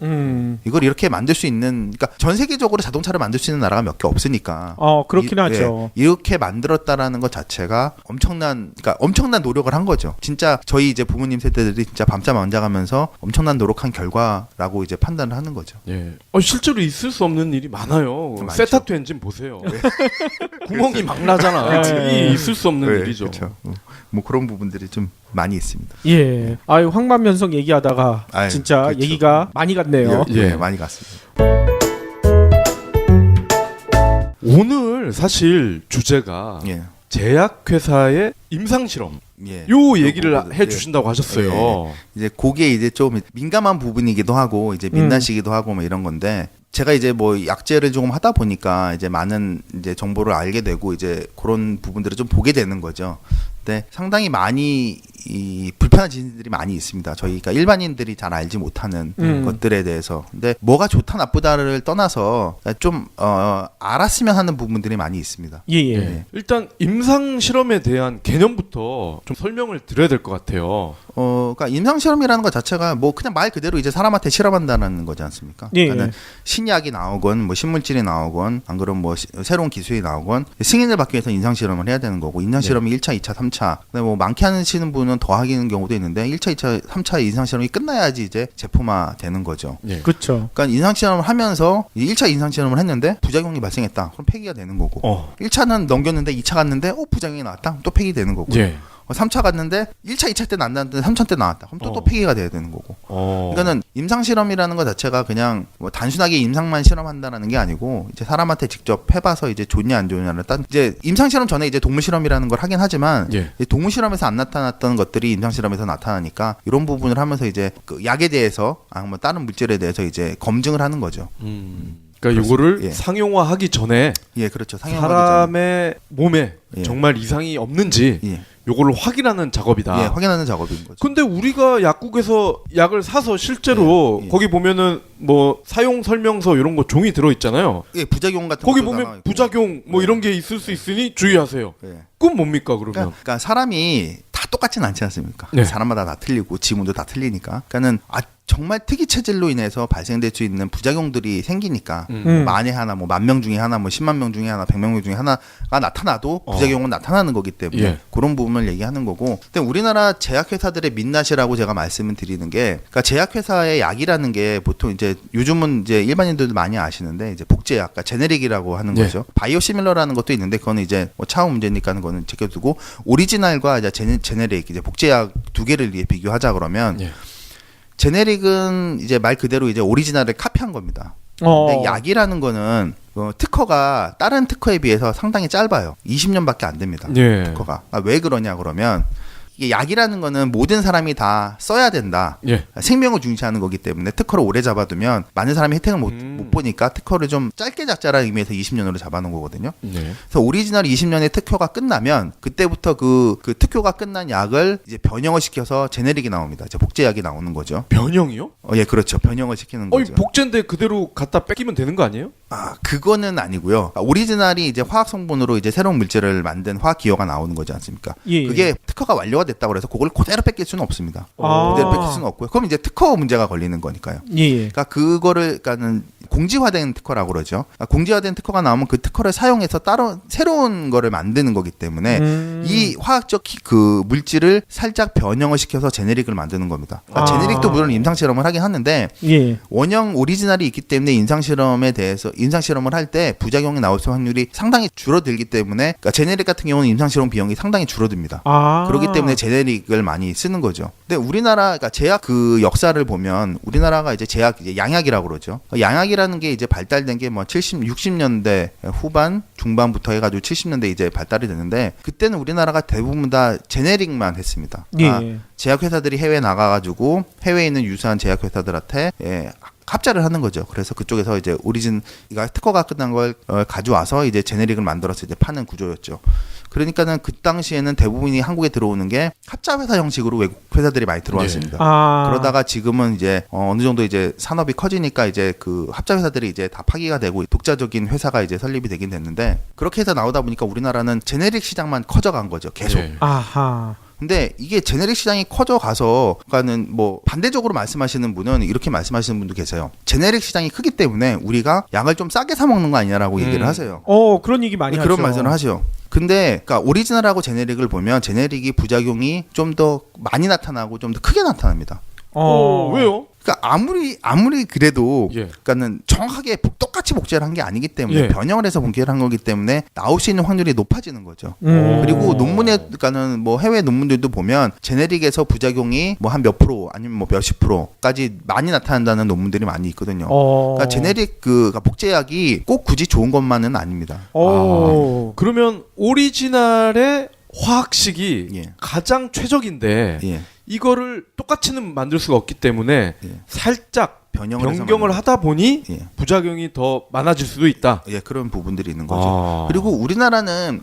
이걸 이렇게 만들 수 있는, 그러니까 전 세계적으로 자동차를 만들 수 있는 나라가 몇 개 없으니까. 그렇긴 하죠. 이렇게 만들었다라는 것 자체가 엄청난 노력을 한 거죠. 진짜 저희 이제 부모님 세대들이 진짜 밤잠 안 자가면서 엄청난 노력한 결과라고 이제 판단을 하는 거죠. 실제로 있을 수 없는 일이 많아요. 많죠. 세탁도 엔진 보세요. 구멍이 막 나잖아. 이 있을 수 없는 일이죠. 그렇죠. 뭐 그런 부분들이 좀 많이 있습니다. 황만면성 얘기하다가 진짜 그렇죠. 얘기가 많이 갔네요. 많이 갔습니다. 오늘 사실 주제가 제약회사의 임상실험 예. 요 얘기를 요거거든. 해주신다고 하셨어요. 예. 이제 그게 이제 좀 민감한 부분이기도 하고 이제 민낯이기도 하고 뭐 이런 건데 제가 이제 뭐 약제를 조금 하다 보니까 이제 많은 이제 정보를 알게 되고 이제 그런 부분들을 좀 보게 되는 거죠. 근데 상당히 많이 이 불편한 지인들이 많이 있습니다. 저희가 일반인들이 잘 알지 못하는 것들에 대해서. 근데 뭐가 좋다 나쁘다를 떠나서 좀 알았으면 하는 부분들이 많이 있습니다. 예. 네. 일단 임상 실험에 대한 개념부터 좀 설명을 드려야 될 것 같아요. 그러니까 임상 실험이라는 것 자체가 뭐 그냥 말 그대로 이제 사람한테 실험한다는 거지 않습니까? 예. 그러니까 신약이 나오건 뭐 신물질이 나오건 안 그러면 뭐 새로운 기술이 나오건 승인을 받기 위해서 임상 실험을 해야 되는 거고 임상 실험이 1차, 2차, 3차. 근데 뭐 많게 하시는 분은 더 하기는 경우도 있는데 1차, 2차, 3차 임상 실험이 끝나야지 이제 제품화 되는 거죠. 예. 그렇죠. 그러니까 임상 실험을 하면서 1차 임상 실험을 했는데 부작용이 발생했다. 그럼 폐기가 되는 거고. 1차는 넘겼는데 2차 갔는데 부작용이 나왔다. 또 폐기되는 거고. 예. 3차 갔는데 1차, 2차 때는 안 나왔는데 3차 때 나왔다. 그럼 또 폐기가 돼야 되는 거고. 그러니까는 임상 실험이라는 것 자체가 그냥 뭐 단순하게 임상만 실험한다라는 게 아니고 이제 사람한테 직접 해봐서 이제 좋냐 안 좋냐를 이제 임상 실험 전에 이제 동물 실험이라는 걸 하긴 하지만 예. 동물 실험에서 안 나타났던 것들이 임상 실험에서 나타나니까 이런 부분을 하면서 이제 그 약에 대해서 뭐 다른 물질에 대해서 이제 검증을 하는 거죠. 그러니까 이거를 예. 상용화하기 전에 예, 그렇죠. 상용하기 사람의 몸에 예. 정말 이상이 없는지 예. 요거를 확인하는 작업이다. 예, 확인하는 작업인 거죠. 근데 우리가 약국에서 약을 사서 실제로 예, 예. 거기 보면은 뭐 사용 설명서 이런 거 종이 들어 있잖아요. 예, 부작용 같은 거기 것도 나와 보면 있고. 부작용 뭐 예. 이런 게 있을 수 있으니 주의하세요. 예. 그건 뭡니까 그러면? 그러니까 사람이 다 똑같진 않지 않습니까? 네. 사람마다 다 틀리고 지문도 다 틀리니까. 그러니까는 정말 특이 체질로 인해서 발생될 수 있는 부작용들이 생기니까 만에 하나 뭐 10,000명 중에 하나 뭐 10만 명 중에 하나 100명 중에 하나가 나타나도 부작용은 나타나는 거기 때문에 예. 그런 부분을 얘기하는 거고. 근데 우리나라 제약회사들의 민낯이라고 제가 말씀을 드리는 게 그러니까 제약회사의 약이라는 게 보통 이제 요즘은 이제 일반인들도 많이 아시는데 이제 복제약, 그러니까 제네릭이라고 하는 예. 거죠. 바이오시밀러라는 것도 있는데 그거는 이제 뭐 차후 문제니까 하는 거는 제껴두고 오리지널과 이제 제네릭 이제 복제약 두 개를 비교하자 그러면 예. 제네릭은 이제 말 그대로 이제 오리지널을 카피한 겁니다. 근데 약이라는 거는 특허가 다른 특허에 비해서 상당히 짧아요. 20년밖에 안 됩니다. 예. 특허가. 왜 그러냐 그러면 이게 약이라는 거는 모든 사람이 다 써야 된다. 예. 생명을 중시하는 거기 때문에 특허를 오래 잡아두면 많은 사람이 혜택을 못 보니까 특허를 좀 짧게 잡자라는 의미에서 20년으로 잡아놓은 거거든요. 네. 그래서 오리지널 20년의 특허가 끝나면 그때부터 그 특허가 끝난 약을 이제 변형을 시켜서 제네릭이 나옵니다. 이제 복제약이 나오는 거죠. 변형이요? 예, 그렇죠. 변형을 시키는 거죠. 복제인데 그대로 갖다 뺏기면 되는 거 아니에요? 그거는 아니고요. 오리지널이 이제 화학 성분으로 이제 새로운 물질을 만든 화학 기호가 나오는 거지 않습니까? 예. 그게 특허가 완료가 됐다고 해서 그걸 그대로 뺏길 수는 없습니다. 그대로 뺏길 수는 없고요. 그럼 이제 특허 문제가 걸리는 거니까요. 예. 그러니까 그러니까는 공지화된 특허라고 그러죠. 그러니까 공지화된 특허가 나오면 그 특허를 사용해서 따로 새로운 거를 만드는 거기 때문에 이 화학적 그 물질을 살짝 변형을 시켜서 제네릭을 만드는 겁니다. 그러니까 제네릭도 물론 임상 실험을 하긴 하는데 예. 원형 오리지널이 있기 때문에 임상 실험에 대해서 임상 실험을 할 때 부작용이 나올 수 확률이 상당히 줄어들기 때문에 그러니까 제네릭 같은 경우는 임상 실험 비용이 상당히 줄어듭니다. 그렇기 때문에 제네릭을 많이 쓰는 거죠. 근데 우리나라 그러니까 제약 그 역사를 보면 우리나라가 이제 제약 이제 양약이라고 그러죠. 양약이라는 게 이제 발달된 게 뭐 60년대 후반 중반부터 해가지고 70년대 이제 발달이 됐는데 그때는 우리나라가 대부분 다 제네릭만 했습니다. 예. 제약 회사들이 해외 나가가지고 해외에 있는 유사한 제약 회사들한테 합자를 하는 거죠. 그래서 그쪽에서 이제 오리진가 특허가 끝난 걸 가져와서 이제 제네릭을 만들어서 이제 파는 구조였죠. 그러니까는 그 당시에는 대부분이 한국에 들어오는 게 합자 회사 형식으로 외국 회사들이 많이 들어왔습니다. 그러다가 지금은 이제 어느 정도 이제 산업이 커지니까 이제 그 합자 회사들이 이제 다 파기가 되고 독자적인 회사가 이제 설립이 되긴 됐는데 그렇게 해서 나오다 보니까 우리나라는 제네릭 시장만 커져간 거죠. 계속. 예. 아하. 근데 이게 제네릭 시장이 커져가서 그러니까는 뭐 반대적으로 말씀하시는 분은 이렇게 말씀하시는 분도 계세요. 제네릭 시장이 크기 때문에 우리가 약을 좀 싸게 사 먹는 거 아니냐라고 얘기를 하세요. 그런 얘기 많이 하죠. 그런 말씀을 하죠. 근데 그러니까 오리지널하고 제네릭을 보면 제네릭이 부작용이 좀 더 많이 나타나고 좀 더 크게 나타납니다. 왜요? 그러니까 아무리 그래도 예. 그러니까는 정확하게 똑같이 복제를 한 게 아니기 때문에 예. 변형을 해서 복제를 한 거기 때문에 나올 수 있는 확률이 높아지는 거죠. 그리고 논문에 그러니까는 뭐 해외 논문들도 보면 제네릭에서 부작용이 뭐 한 몇 프로 아니면 뭐 몇십 프로까지 많이 나타난다는 논문들이 많이 있거든요. 그러니까 제네릭 그 복제약이 꼭 굳이 좋은 것만은 아닙니다. 그러면 오리지널의 화학식이 예. 가장 최적인데 예. 이거를 똑같이는 만들 수가 없기 때문에 예. 살짝 변형을 변경을 하다 보니 예. 부작용이 더 많아질 수도 있다. 예, 그런 부분들이 있는 거죠. 그리고 우리나라는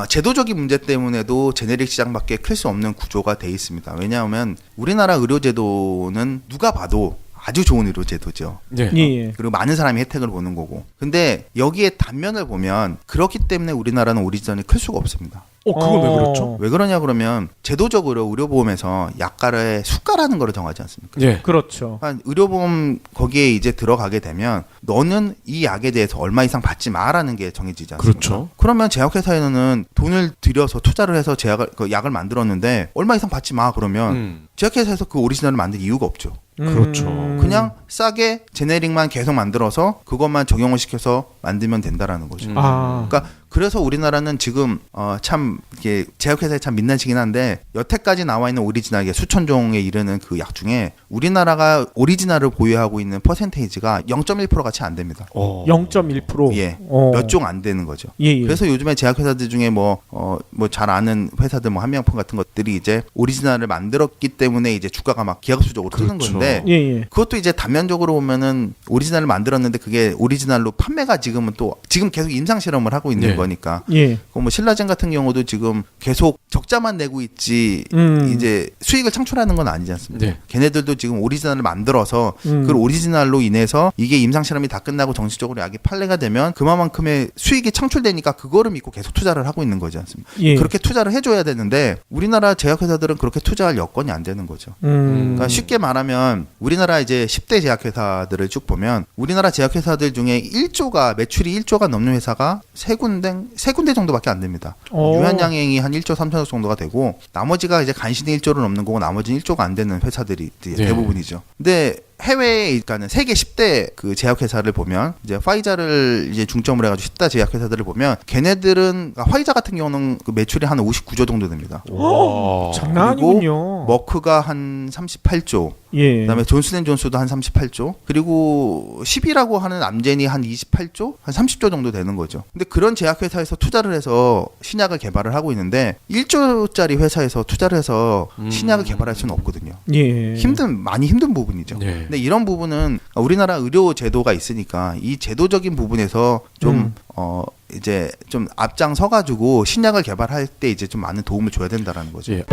제도적인 문제 때문에도 제네릭 시장밖에 클 수 없는 구조가 돼 있습니다. 왜냐하면 우리나라 의료제도는 누가 봐도 아주 좋은 의료제도죠. 예. 예. 그리고 많은 사람이 혜택을 보는 거고. 근데 여기에 단면을 보면 그렇기 때문에 우리나라는 오리지널이 클 수가 없습니다. 그건 왜 그렇죠? 왜 그러냐 그러면 제도적으로 의료보험에서 약가의 수가라는 걸 정하지 않습니까? 예. 그렇죠. 그러니까 의료보험 거기에 이제 들어가게 되면 너는 이 약에 대해서 얼마 이상 받지 마라는 게 정해지지 않습니까? 그렇죠. 그러면 제약회사에는 돈을 들여서 투자를 해서 그 약을 만들었는데 얼마 이상 받지 마 그러면 제약회사에서 그 오리지널을 만들 이유가 없죠. 그렇죠. 그냥 싸게 제네릭만 계속 만들어서 그것만 적용을 시켜서 만들면 된다라는 거죠. 그러니까 그래서 우리나라는 지금 참 이게 제약회사에 참 민낯이긴 한데 여태까지 나와 있는 오리지널 이게 수천 종에 이르는 그 약 중에 우리나라가 오리지널을 보유하고 있는 퍼센테이지가 0.1%가 채 안 됩니다. 0.1%. 예, 몇 종 안 되는 거죠. 예. 그래서 요즘에 제약회사들 중에 뭐 잘 아는 회사들 뭐 한명품 같은 것들이 이제 오리지널을 만들었기 때문에 이제 주가가 막 기하급수적으로 뜨는 그렇죠. 건데 예. 그것도 이제 단면적으로 보면은 오리지널을 만들었는데 그게 오리지널로 판매가 지금 계속 임상 실험을 하고 있는 예. 거니까. 예. 뭐 신라젠 같은 경우도 지금 계속 적자만 내고 있지 이제 수익을 창출하는 건 아니지 않습니까? 네. 걔네들도 지금 오리지널을 만들어서 그 오리지널로 인해서 이게 임상 실험이 다 끝나고 정식적으로 약이 판매가 되면 그만큼의 수익이 창출되니까 그거를 믿고 계속 투자를 하고 있는 거지 않습니까? 예. 그렇게 투자를 해줘야 되는데 우리나라 제약회사들은 그렇게 투자할 여건이 안 되는 거죠. 그러니까 쉽게 말하면 우리나라 이제 10대 제약회사들을 쭉 보면 우리나라 제약회사들 중에 1조가 매출이 1조가 넘는 회사가 세 군데 정도밖에 안 됩니다. 유한양행이 한 1조 3천억 정도가 되고 나머지가 이제 간신히 1조를 넘는 거고 나머지는 1조가 안 되는 회사들이 대부분이죠. 근데 해외에 그러니까 세계 10대 그 제약회사를 보면 이제 화이자를 이제 중점으로 해가지고 10대 제약회사들을 보면 걔네들은 화이자 같은 경우는 그 매출이 한 59조 정도 됩니다. 장난 아니군요. 머크가 한 38조. 예. 그다음에 존슨앤존스도 한 38조. 그리고 10이라고 하는 암젠이 한 28조, 한 30조 정도 되는 거죠. 근데 그런 제약회사에서 투자를 해서 신약을 개발을 하고 있는데 1조짜리 회사에서 투자를 해서 신약을 개발할 수는 없거든요. 예. 많이 힘든 부분이죠. 예. 근데 이런 부분은 우리나라 의료 제도가 있으니까 이 제도적인 부분에서 좀 이제 좀 앞장서 가지고 신약을 개발할 때 이제 좀 많은 도움을 줘야 된다라는 거죠. 예.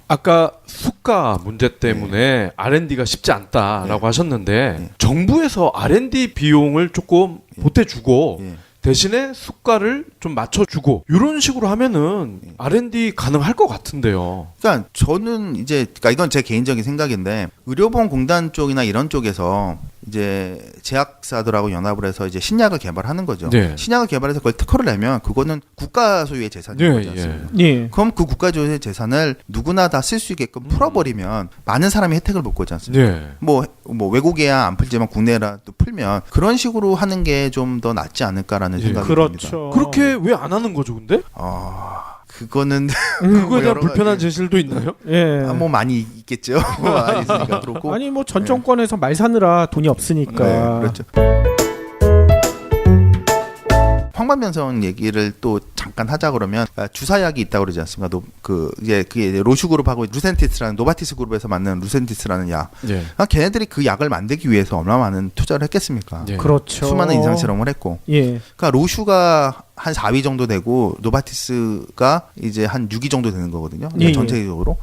아까 수가 문제 때문에 R&D가 쉽지 않다라고 하셨는데 정부에서 R&D 비용을 조금 보태주고 대신에 수가를 좀 맞춰주고 이런 식으로 하면은 R&D 가능할 것 같은데요. 그러니까 저는 이제 이건 제 개인적인 생각인데 의료보험공단 쪽이나 이런 쪽에서 이제 제약사들하고 연합을 해서 이제 신약을 개발하는 거죠. 네. 신약을 개발해서 그걸 특허를 내면 그거는 국가 소유의 재산인 거지 않습니까? 예. 그럼 그 국가 소유의 재산을 누구나 다 쓸 수 있게끔 풀어버리면 많은 사람이 혜택을 볼 거지 않습니까? 네. 뭐 외국에야 안 풀지만 국내라 또 풀면 그런 식으로 하는 게 좀 더 낫지 않을까라는 생각이 듭니다. 그렇죠. 그렇게 왜 안 하는 거죠, 근데? 그거는 그거에 대한 여러 불편한 가지- 제실도 있나요? 예. 뭐 많이 있겠죠. 많이 있으니까 그렇고. 아니 뭐 전 정권에서 말 사느라 돈이 없으니까. 네, 그렇죠. 황반변성 얘기를 또 잠깐 하자 그러면 주사약이 있다고 그러지 않습니까? 그게 로슈그룹하고 루센티스라는 노바티스 그룹에서 만든 루센티스라는 약. 예. 걔네들이 그 약을 만들기 위해서 얼마나 많은 투자를 했겠습니까? 예. 그렇죠. 수많은 임상 실험을 했고. 예. 그러니까 로슈가 한 4위 정도 되고 노바티스가 이제 한 6위 정도 되는 거거든요. 예, 전체적으로.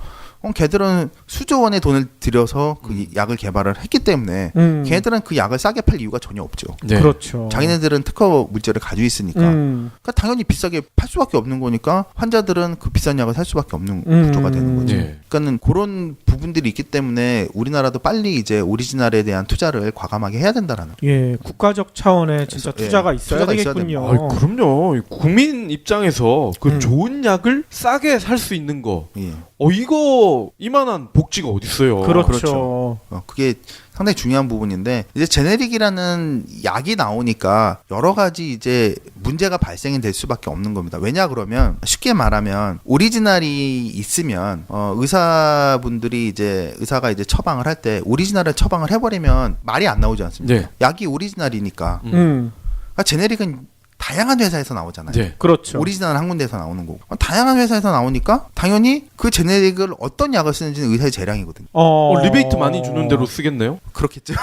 걔들은 수조 원의 돈을 들여서 그 약을 개발을 했기 때문에 걔네들은 그 약을 싸게 팔 이유가 전혀 없죠. 네. 그렇죠. 자기네들은 특허 물질을 가지고 있으니까. 그러니까 당연히 비싸게 팔 수밖에 없는 거니까 환자들은 그 비싼 약을 살 수밖에 없는 구조가 되는 거죠. 네. 그러니까는 그런 부분들이 있기 때문에 우리나라도 빨리 이제 오리지널에 대한 투자를 과감하게 해야 된다라는. 예, 국가적 차원의 진짜 그래서, 투자가 예, 있어야 투자가 있어야 되겠군요. 아이, 그럼요. 국민 입장에서 그 좋은 약을 싸게 살 수 있는 거. 예. 이거 뭐 이만한 복지가 어디 있어요. 그렇죠. 그게 상당히 중요한 부분인데 이제 제네릭이라는 약이 나오니까 여러 가지 이제 문제가 발생이 될 수밖에 없는 겁니다. 왜냐 그러면 쉽게 말하면 오리지널이 있으면 의사분들이 이제 의사가 이제 처방을 할 때 오리지널을 처방을 해버리면 말이 안 나오지 않습니까? 네. 약이 오리지널이니까. 그러니까 제네릭은 다양한 회사에서 나오잖아요. 네. 그렇죠. 오리지널은 한 군데에서 나오는 거고 다양한 회사에서 나오니까 당연히 그 제네릭을 어떤 약을 쓰는지는 의사의 재량이거든요. 리베이트 많이 주는 대로 쓰겠네요. 그렇겠죠.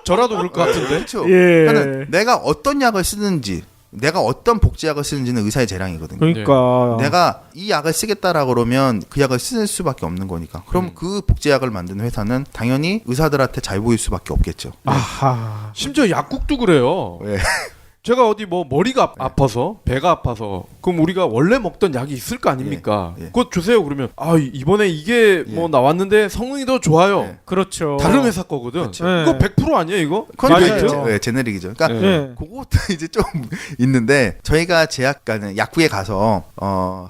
저라도 그럴 것 같은데. 그렇죠. 예. 그러니까 내가 어떤 약을 쓰는지 내가 어떤 복제약을 쓰는지는 의사의 재량이거든요. 그러니까 내가 이 약을 쓰겠다라 그러면 그 약을 쓸 수밖에 없는 거니까. 그럼 그 복제약을 만드는 회사는 당연히 의사들한테 잘 보일 수밖에 없겠죠. 아하. 심지어 약국도 그래요. 네. 제가 어디 뭐 머리가 아파서 배가 아파서 그럼 우리가 원래 먹던 약이 있을 거 아닙니까? 예. 그거 주세요 그러면 이번에 이게 뭐 나왔는데 성능이 더 좋아요. 예. 그렇죠. 다른 회사 거거든. 그렇죠. 이거 100% 아니에요 이거? 그건 맞아요. 리베이트죠. 네, 제네릭이죠. 그러니까 예. 그것도 이제 좀 있는데 저희가 제약가는 약국에 가서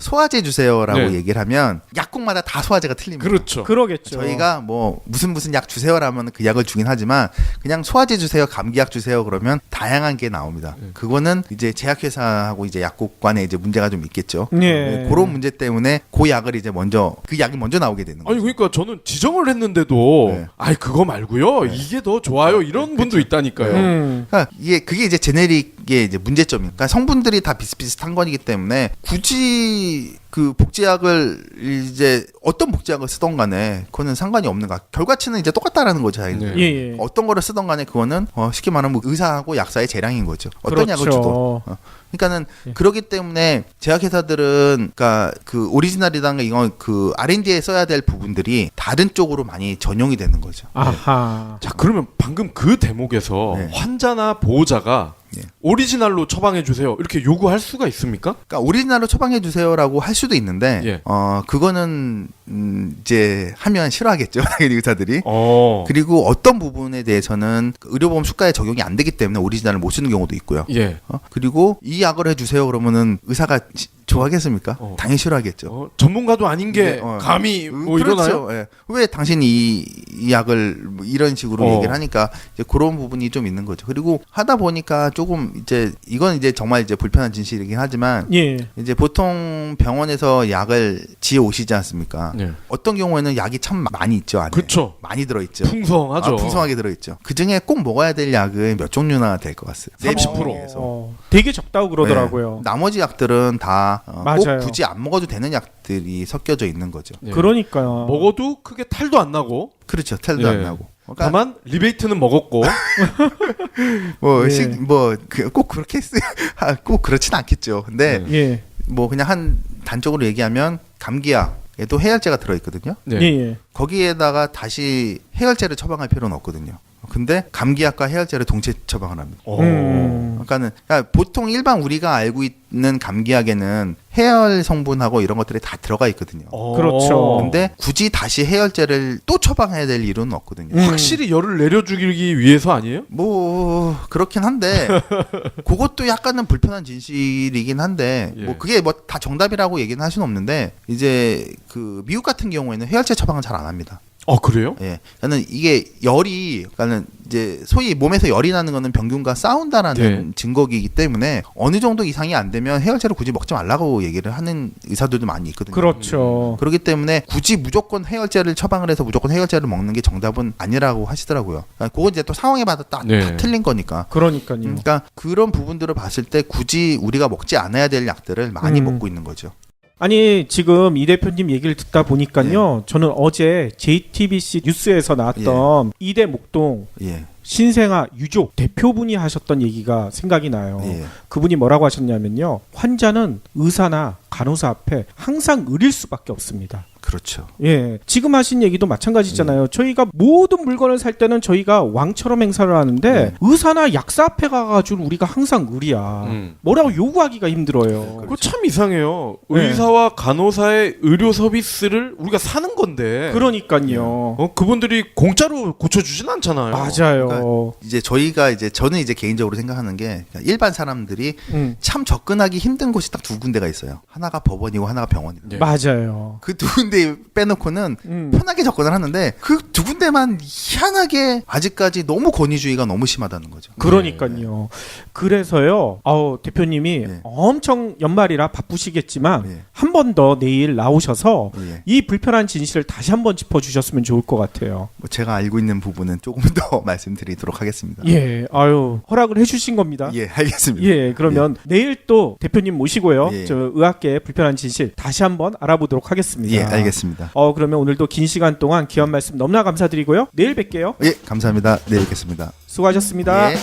소화제 주세요라고 네. 얘기를 하면 약국마다 다 소화제가 틀립니다. 그렇죠. 그러겠죠. 저희가 뭐 무슨 약 주세요라면 그 약을 주긴 하지만 그냥 소화제 주세요, 감기약 주세요 그러면 다양한 게 나옵니다. 그거는 이제 제약회사하고 이제 약국 간에 이제 문제가 좀 있겠죠. 예. 그런 문제 때문에 그 약을 이제 그 약이 먼저 나오게 되는 거죠. 아니 그러니까 저는 지정을 했는데도 네. 그거 말고요 이게 더 좋아요 이런 분도 있다니까요. 그러니까 그게 이제 제네릭의 이제 문제점이니까 그러니까 성분들이 다 비슷비슷한 거기 때문에 굳이 그 복제약을 이제 어떤 복제약을 쓰던 간에 그거는 상관이 없는 거. 결과치는 이제 똑같다라는 거죠. 네. 예. 어떤 거를 쓰던 간에 그거는 쉽게 말하면 의사하고 약사의 재량인 거죠. 어떤 그렇죠. 약을 주던. 그러니까는 그렇기 때문에 제약회사들은 그러니까 그 오리지널이라는 이건 그 R&D에 써야 될 부분들이 다른 쪽으로 많이 전용이 되는 거죠. 아하. 자 그러면 방금 그 대목에서 네. 환자나 보호자가 네. 오리지널로 처방해 주세요 이렇게 요구할 수가 있습니까? 그러니까 오리지널로 처방해 주세요라고 할 수도 있는데 예. 그거는 이제 하면 싫어하겠죠. 당연히 의사들이. 어. 그리고 어떤 부분에 대해서는 의료보험 수가에 적용이 안 되기 때문에 오리지널을 못 쓰는 경우도 있고요. 예. 그리고 이 약을 해주세요 그러면은 의사가 좋아하겠습니까? 당연히 싫어하겠죠. 전문가도 아닌 게 네, 감히 뭐 그렇죠. 이러나요? 예. 왜 당신이 이 약을 뭐 이런 식으로 얘기를 하니까 이제 그런 부분이 좀 있는 거죠. 그리고 하다 보니까 조금 이제 이건 이제 정말 이제 불편한 진실이긴 하지만 예. 이제 보통 병원에서 약을 지어 오시지 않습니까? 네. 어떤 경우에는 약이 참 많이 있죠. 안에. 그렇죠. 많이 들어있죠. 풍성하죠. 풍성하게 들어있죠. 그 중에 꼭 먹어야 될 약은 몇 종류나 될 것 같아요. 30%. 되게 적다고 그러더라고요. 네. 나머지 약들은 다 맞아요. 꼭 굳이 안 먹어도 되는 약들이 섞여져 있는 거죠. 네. 그러니까요. 먹어도 크게 탈도 안 나고 그렇죠. 텔도 네. 안 나고. 그러니까 다만 리베이트는 먹었고 꼭 그렇게 꼭 그렇진 않겠죠. 근데 네. 예. 뭐 그냥 한 단적으로 얘기하면 감기약에도 해열제가 들어있거든요. 네. 예. 거기에다가 다시 해열제를 처방할 필요는 없거든요. 근데 감기약과 해열제를 동시에 처방을 합니다. 그러니까 보통 일반 우리가 알고 있는 감기약에는 해열 성분하고 이런 것들이 다 들어가 있거든요. 그렇죠. 근데 굳이 다시 해열제를 또 처방해야 될 이유는 없거든요. 확실히 열을 내려주기 위해서 아니에요? 뭐 그렇긴 한데 그것도 약간은 불편한 진실이긴 한데 예. 뭐 그게 뭐 다 정답이라고 얘기는 할 수는 없는데 이제 그 미국 같은 경우에는 해열제 처방은 잘 안 합니다. 그래요? 예, 저는 이게 그러니까는 이제 소위 몸에서 열이 나는 거는 병균과 싸운다라는 네. 증거이기 때문에 어느 정도 이상이 안 되면 해열제를 굳이 먹지 말라고 얘기를 하는 의사들도 많이 있거든요. 그렇죠. 그렇기 때문에 굳이 무조건 해열제를 처방을 해서 무조건 해열제를 먹는 게 정답은 아니라고 하시더라고요. 그러니까 그건 이제 또 상황에 따라 다 네. 틀린 거니까. 그러니까요. 그러니까 그런 부분들을 봤을 때 굳이 우리가 먹지 않아야 될 약들을 많이 먹고 있는 거죠. 아니 지금 이 대표님 얘기를 듣다 보니까요. 저는 어제 JTBC 뉴스에서 나왔던 이대 목동 예. 신생아 유족 대표분이 하셨던 얘기가 생각이 나요. 예. 그분이 뭐라고 하셨냐면요. 환자는 의사나 간호사 앞에 항상 의릴 수밖에 없습니다. 그렇죠. 예, 지금 하신 얘기도 마찬가지잖아요. 저희가 모든 물건을 살 때는 저희가 왕처럼 행사를 하는데 의사나 약사 앞에 가가지고 우리가 항상 의리야. 뭐라고 요구하기가 힘들어요. 그거 참 이상해요. 네. 의사와 간호사의 의료 서비스를 우리가 사는 건데 그러니까요. 그분들이 공짜로 고쳐주진 않잖아요. 맞아요. 이제 저는 이제 개인적으로 생각하는 게 일반 사람들이 참 접근하기 힘든 곳이 딱 두 군데가 있어요. 하나가 법원이고 하나가 병원이고. 네. 맞아요. 그 두 군데 군데 빼놓고는 편하게 접근을 하는데 그 두 군데만 희한하게 아직까지 너무 권위주의가 너무 심하다는 거죠. 그러니까요. 그래서요. 대표님이 네. 엄청 연말이라 바쁘시겠지만 네. 한 번 더 내일 나오셔서 네. 이 불편한 진실을 다시 한번 짚어주셨으면 좋을 것 같아요. 뭐 제가 알고 있는 부분은 조금 더 말씀드리도록 하겠습니다. 예, 허락을 해주신 겁니다. 예, 알겠습니다. 예, 그러면 내일 또 대표님 모시고요. 예. 저 의학계의 불편한 진실 다시 한번 알아보도록 하겠습니다. 예, 알겠습니다. 그러면 오늘도 긴 시간 동안 귀한 말씀 너무나 감사드리고요. 내일 뵐게요. 예, 감사합니다. 내일 뵙겠습니다. 수고하셨습니다. 예.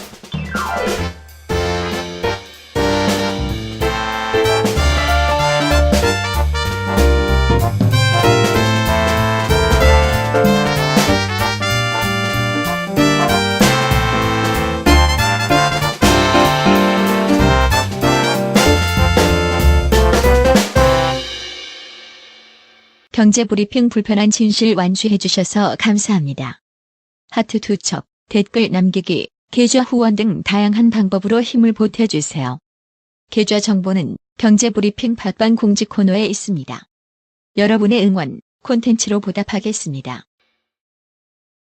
경제브리핑 불편한 진실 완수해 주셔서 감사합니다. 하트 2척, 댓글 남기기, 계좌 후원 등 다양한 방법으로 힘을 보태주세요. 계좌 정보는 경제브리핑 팟빵 공지 코너에 있습니다. 여러분의 응원, 콘텐츠로 보답하겠습니다.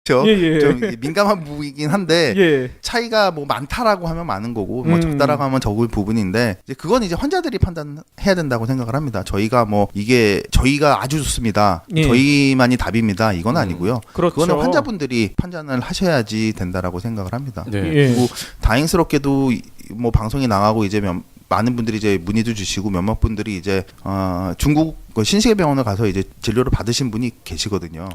좀 예. 민감한 부분이긴 한데 예. 차이가 뭐 많다라고 하면 많은 거고 뭐 음. 적다라고 하면 적을 부분인데 이제 그건 이제 환자들이 판단해야 된다고 생각을 합니다. 저희가 뭐 이게 저희가 아주 좋습니다. 예. 저희만이 답입니다. 이건 아니고요. 그렇죠. 그거는 환자분들이 판단을 하셔야지 된다라고 생각을 합니다. 네. 예. 그리고 다행스럽게도 뭐 방송이 나가고 이제 많은 분들이 이제 문의도 주시고 몇몇 분들이 이제 중국 신세계병원을 가서 이제 진료를 받으신 분이 계시거든요.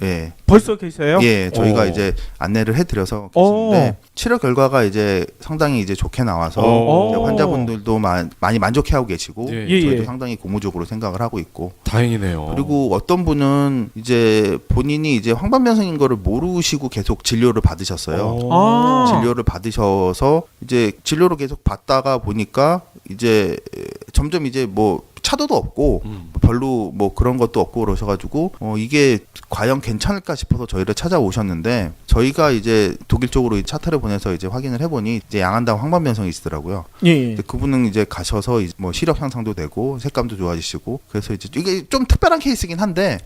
예. 벌써 계세요? 예, 저희가 이제 안내를 해드려서 계시는데 치료 결과가 이제 상당히 이제 좋게 나와서 이제 환자분들도 많이 만족해하고 계시고 예. 저희도 예. 상당히 고무적으로 생각을 하고 있고 다행이네요. 그리고 어떤 분은 이제 본인이 이제 황반변성인 거를 모르시고 계속 진료를 받으셨어요. 진료를 받으셔서 이제 진료를 계속 받다가 보니까 이제 점점 이제 뭐 차도도 없고 별로 뭐 그런 것도 없고 그러셔가지고 이게 과연 괜찮을까 싶어서 저희를 찾아오셨는데 저희가 이제 독일 쪽으로 차트를 보내서 이제 확인을 해보니 이제 양한당 황반변성이 있더라고요. 예. 그분은 이제 가셔서 이제 뭐 시력 향상도 되고 색감도 좋아지시고 그래서 이제 이게 좀 특별한 케이스긴 한데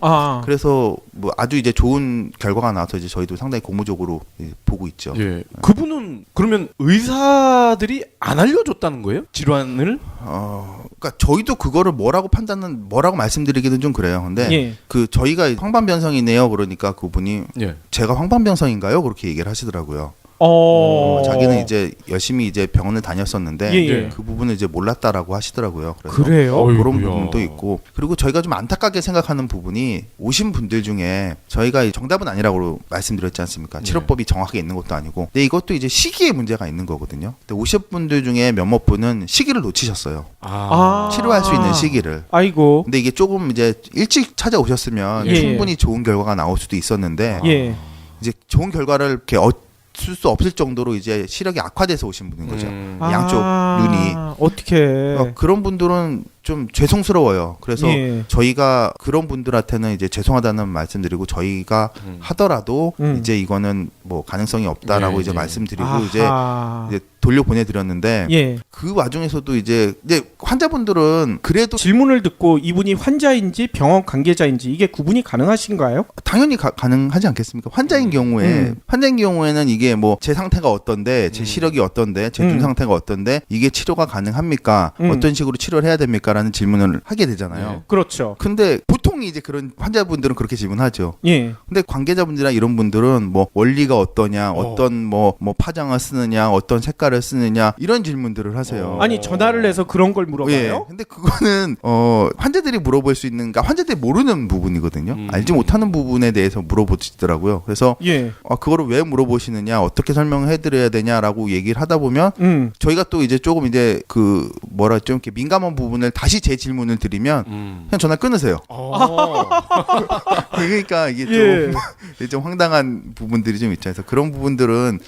그래서 뭐 아주 이제 좋은 결과가 나와서 이제 저희도 상당히 고무적으로 보고 있죠. 예. 그분은 그러면 의사들이 안 알려줬다는 거예요? 질환을? 그러니까 저희도 그거를 뭐라고 말씀드리기는 좀 그래요. 근데 예. 그 저희가 황반변성이네요. 그러니까 그분이 예. 제가 황반변성인가요? 그렇게 얘기를 하시더라고요. 자기는 이제 열심히 이제 병원을 다녔었는데 예. 그 부분을 이제 몰랐다라고 하시더라고요. 그래서 그래요? 그런 어이구야. 부분도 있고 그리고 저희가 좀 안타깝게 생각하는 부분이 오신 분들 중에 저희가 정답은 아니라고 말씀드렸지 않습니까? 치료법이 정확하게 있는 것도 아니고 근데 이것도 이제 시기에 문제가 있는 거거든요. 근데 오신 분들 중에 몇몇 분은 시기를 놓치셨어요. 치료할 수 있는 시기를. 아이고. 근데 이게 조금 이제 일찍 찾아오셨으면 예. 충분히 좋은 결과가 나올 수도 있었는데 예. 이제 좋은 결과를 이렇게 쓸 수 없을 정도로 이제 시력이 악화돼서 오신 분인 거죠. 양쪽 눈이. 어떻게? 그런 분들은 좀 죄송스러워요. 그래서 예. 저희가 그런 분들한테는 이제 죄송하다는 말씀드리고 저희가 하더라도 이제 이거는 뭐 가능성이 없다라고 예, 이제 예. 말씀드리고 아하. 이제 돌려 보내드렸는데 예. 그 와중에서도 이제 환자분들은 그래도 질문을 듣고 이분이 환자인지 병원 관계자인지 이게 구분이 가능하신가요? 당연히 가능하지 않겠습니까? 환자인 경우에는 이게 뭐 제 상태가 어떤데 제 시력이 어떤데 제 눈 상태가 어떤데 이게 치료가 가능합니까? 어떤 식으로 치료를 해야 됩니까?라는 질문을 하게 되잖아요. 네. 그렇죠. 근데 보통 이제 그런 환자분들은 그렇게 질문하죠. 예. 근데 관계자분들이나 이런 분들은 뭐 원리가 어떠냐, 어떤 뭐 파장을 쓰느냐, 어떤 색깔을 쓰느냐 이런 질문들을 하세요. 아니 전화를 해서 그런 걸 예. 물어봐요? 근데 그거는 환자들이 물어볼 수 있는, 그러니까 환자들이 모르는 부분이거든요. 알지 못하는 부분에 대해서 물어보시더라고요. 그래서 예. 그거를 왜 물어보시느냐, 어떻게 설명해드려야 되냐라고 얘기를 하다 보면 저희가 또 이제 조금 이제 그 뭐라 좀 이렇게 민감한 부분을 다시 제 질문을 드리면 그냥 전화 끊으세요. 그러니까 이게 좀 황당한 부분들이 좀 있죠. 그래서 그런 부분들은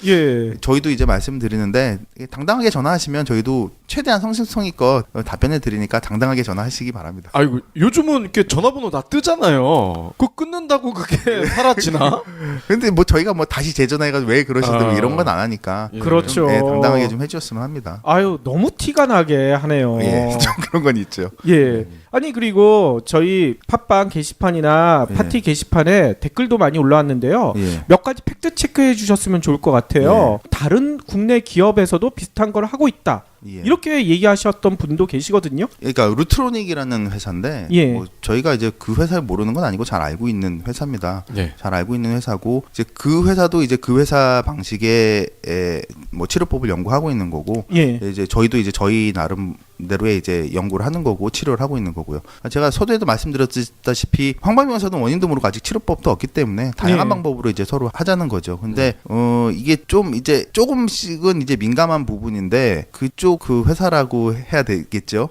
저희도 이제 말씀드리는데 당당하게 전화하시면 저희도 최대한 성실성의껏 답변해 드리니까 당당하게 전화하시기 바랍니다. 아이고 요즘은 이렇게 전화번호 다 뜨잖아요. 그거 끊는다고 그게 사라지나? 근데 뭐 저희가 뭐 다시 재전화해가지고 왜 그러시든 이런 건 안 하니까 그렇죠. 당당하게 좀 해주셨으면 합니다. 아유 너무 티가 티가 나게 하네요. 예, 좀 그런 건 있죠. 예. 아니 그리고 저희 팟빵 게시판이나 파티 게시판에 댓글도 많이 올라왔는데요. 몇 가지 팩트 체크해 주셨으면 좋을 것 같아요. 다른 국내 기업에서도 비슷한 걸 하고 있다. 이렇게 얘기하셨던 분도 계시거든요. 그러니까 루트로닉이라는 회사인데 뭐 저희가 이제 그 회사를 모르는 건 아니고 잘 알고 있는 회사입니다. 잘 알고 있는 회사고 이제 그 회사도 이제 그 회사 방식의 뭐 치료법을 연구하고 있는 거고 이제 저희도 이제 저희 나름대로의 이제 연구를 하는 거고 치료를 하고 있는 거고요. 제가 서두에도 말씀드렸다시피 황반병원에서는 원인도 모르고 아직 치료법도 없기 때문에 다양한 방법으로 이제 서로 하자는 거죠. 근데 이게 좀 이제 조금씩은 이제 민감한 부분인데 그쪽 그 회사라고 해야 되겠죠.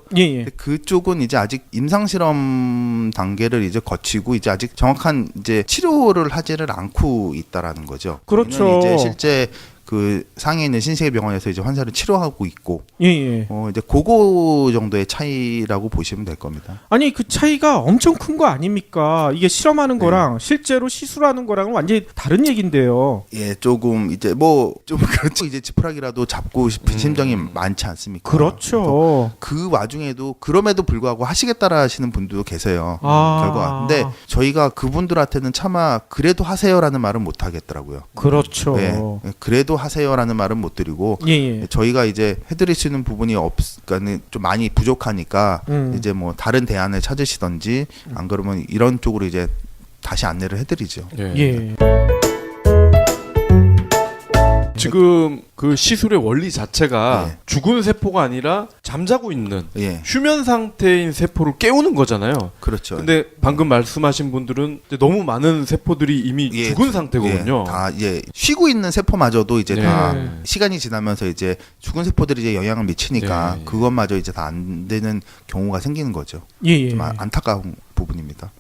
그쪽은 이제 아직 임상 실험 단계를 이제 거치고 이제 아직 정확한 이제 치료를 하지를 않고 있다라는 거죠. 그렇죠. 이제 실제 그 상해 있는 신세계병원에서 이제 환자를 치료하고 있고, 이제 그거 정도의 차이라고 보시면 될 겁니다. 아니 그 차이가 엄청 큰 거 아닙니까? 이게 실험하는 거랑 실제로 시술하는 거랑은 완전히 다른 얘긴데요. 예, 조금 이제 뭐 좀 그렇죠. 이제 지푸라기라도 잡고 싶은 심정이 많지 않습니까? 그렇죠. 그 와중에도 그럼에도 불구하고 하시겠다라 하시는 분들도 계세요. 결과. 근데 저희가 그분들한테는 차마 그래도 하세요라는 말은 못 하겠더라고요. 그렇죠. 그래도 하세요라는 말은 못 드리고 저희가 이제 해드릴 수 있는 부분이 그러니까는 좀 많이 부족하니까 이제 뭐 다른 대안을 찾으시던지 안 그러면 이런 쪽으로 이제 다시 안내를 해드리죠. 지금 그 시술의 원리 자체가 죽은 세포가 아니라 잠자고 있는 휴면 상태인 세포를 깨우는 거잖아요. 그렇죠. 근데 방금 말씀하신 분들은 이제 너무 많은 세포들이 이미 죽은 상태거든요. 다 쉬고 있는 세포마저도 이제 다 시간이 지나면서 이제 죽은 세포들이 이제 영향을 미치니까 그것마저 이제 다 안 되는 경우가 생기는 거죠. 좀 안타까운 부분입니다.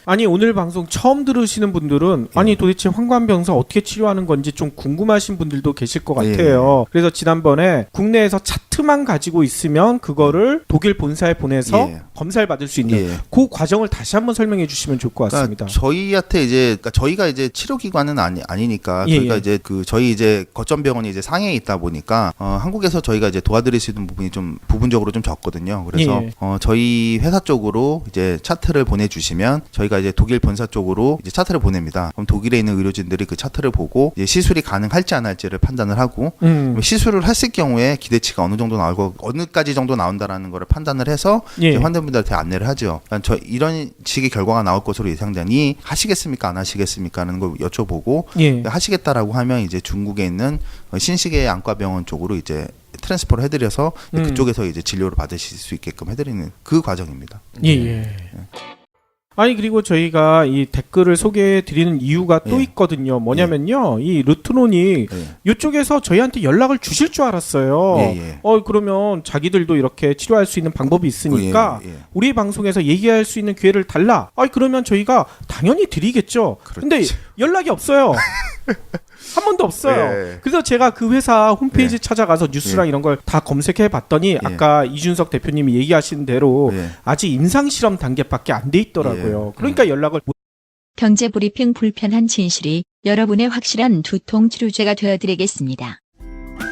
아니 오늘 방송 처음 들으시는 분들은 아니 도대체 황관병사 어떻게 치료하는 건지 좀 궁금하신 분들도 계실 것 같아요. 그래서 지난번에 국내에서 차트만 가지고 있으면 그거를 독일 본사에 보내서 검사를 받을 수 있는 그 과정을 다시 한번 설명해 주시면 좋을 것 같습니다. 그러니까 저희한테 이제 저희가 이제 치료기관은 아니니까 저희가 이제 그 저희 이제 거점병원이 이제 상해에 있다 보니까 한국에서 저희가 이제 도와드릴 수 있는 부분이 좀 부분적으로 좀 적거든요. 그래서 저희 회사 쪽으로 이제 차트를 보내주시면 저희가 이제 독일 본사 쪽으로 이제 차트를 보냅니다. 그럼 독일에 있는 의료진들이 그 차트를 보고 이제 시술이 가능할지 안 할지를 판단을 하고 시술을 했을 경우에 기대치가 어느 정도 나오고 어느까지 정도 나온다라는 거를 판단을 해서 이제 환자분들한테 안내를 하죠. 그러니까 이런 식의 결과가 나올 것으로 예상되니 하시겠습니까 안 하시겠습니까 하는 걸 여쭤보고 하시겠다라고 하면 이제 중국에 있는 신시계 안과병원 쪽으로 이제 트랜스퍼를 해드려서 그쪽에서 이제 진료를 받으실 수 있게끔 해드리는 그 과정입니다. 아니 그리고 저희가 이 댓글을 소개해 드리는 이유가 또 있거든요. 뭐냐면요. 이 루트론이 이쪽에서 저희한테 연락을 주실 줄 알았어요. 그러면 자기들도 이렇게 치료할 수 있는 방법이 있으니까 우리 방송에서 얘기할 수 있는 기회를 달라. 그러면 저희가 당연히 드리겠죠. 근데 연락이 없어요. 한 번도 없어요. 그래서 제가 그 회사 홈페이지 찾아가서 뉴스랑 이런 걸 다 검색해 봤더니 아까 이준석 대표님이 얘기하신 대로 아직 임상 실험 단계밖에 안 돼 있더라고요. 그러니까 연락을 경제 브리핑 불편한 진실이 여러분의 확실한 두통 치료제가 되어드리겠습니다.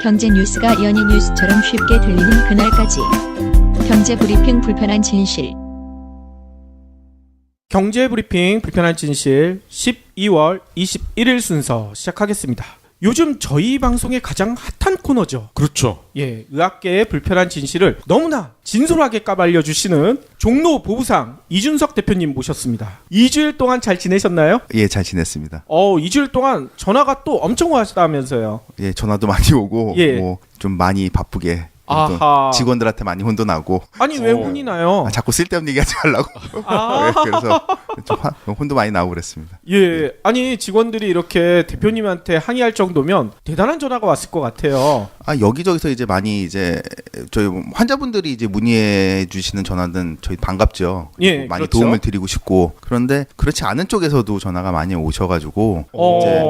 경제 뉴스가 연예 뉴스처럼 쉽게 들리는 그날까지 경제 브리핑 불편한 진실. 경제 브리핑 불편한 진실 12월 21일 순서 시작하겠습니다. 요즘 저희 방송의 가장 핫한 코너죠. 그렇죠. 의학계의 불편한 진실을 너무나 진솔하게 까발려 주시는 종로 보부상 이준석 대표님 모셨습니다. 2주일 동안 잘 지내셨나요? 잘 지냈습니다. 2주일 동안 전화가 또 엄청 왔다면서요. 전화도 많이 오고 뭐 좀 많이 바쁘게 직원들한테 많이 혼도 나고. 아니 왜 혼이 나요? 자꾸 쓸데없는 얘기하지 말라고. 그래서 좀 혼도 많이 나오고 그랬습니다. 아니 직원들이 이렇게 대표님한테 항의할 정도면 대단한 전화가 왔을 것 같아요. 여기저기서 이제 많이 이제 저희 환자분들이 이제 문의해 주시는 전화는 저희 반갑죠. 많이 그렇죠? 도움을 드리고 싶고. 그런데 그렇지 않은 쪽에서도 전화가 많이 오셔가지고 이제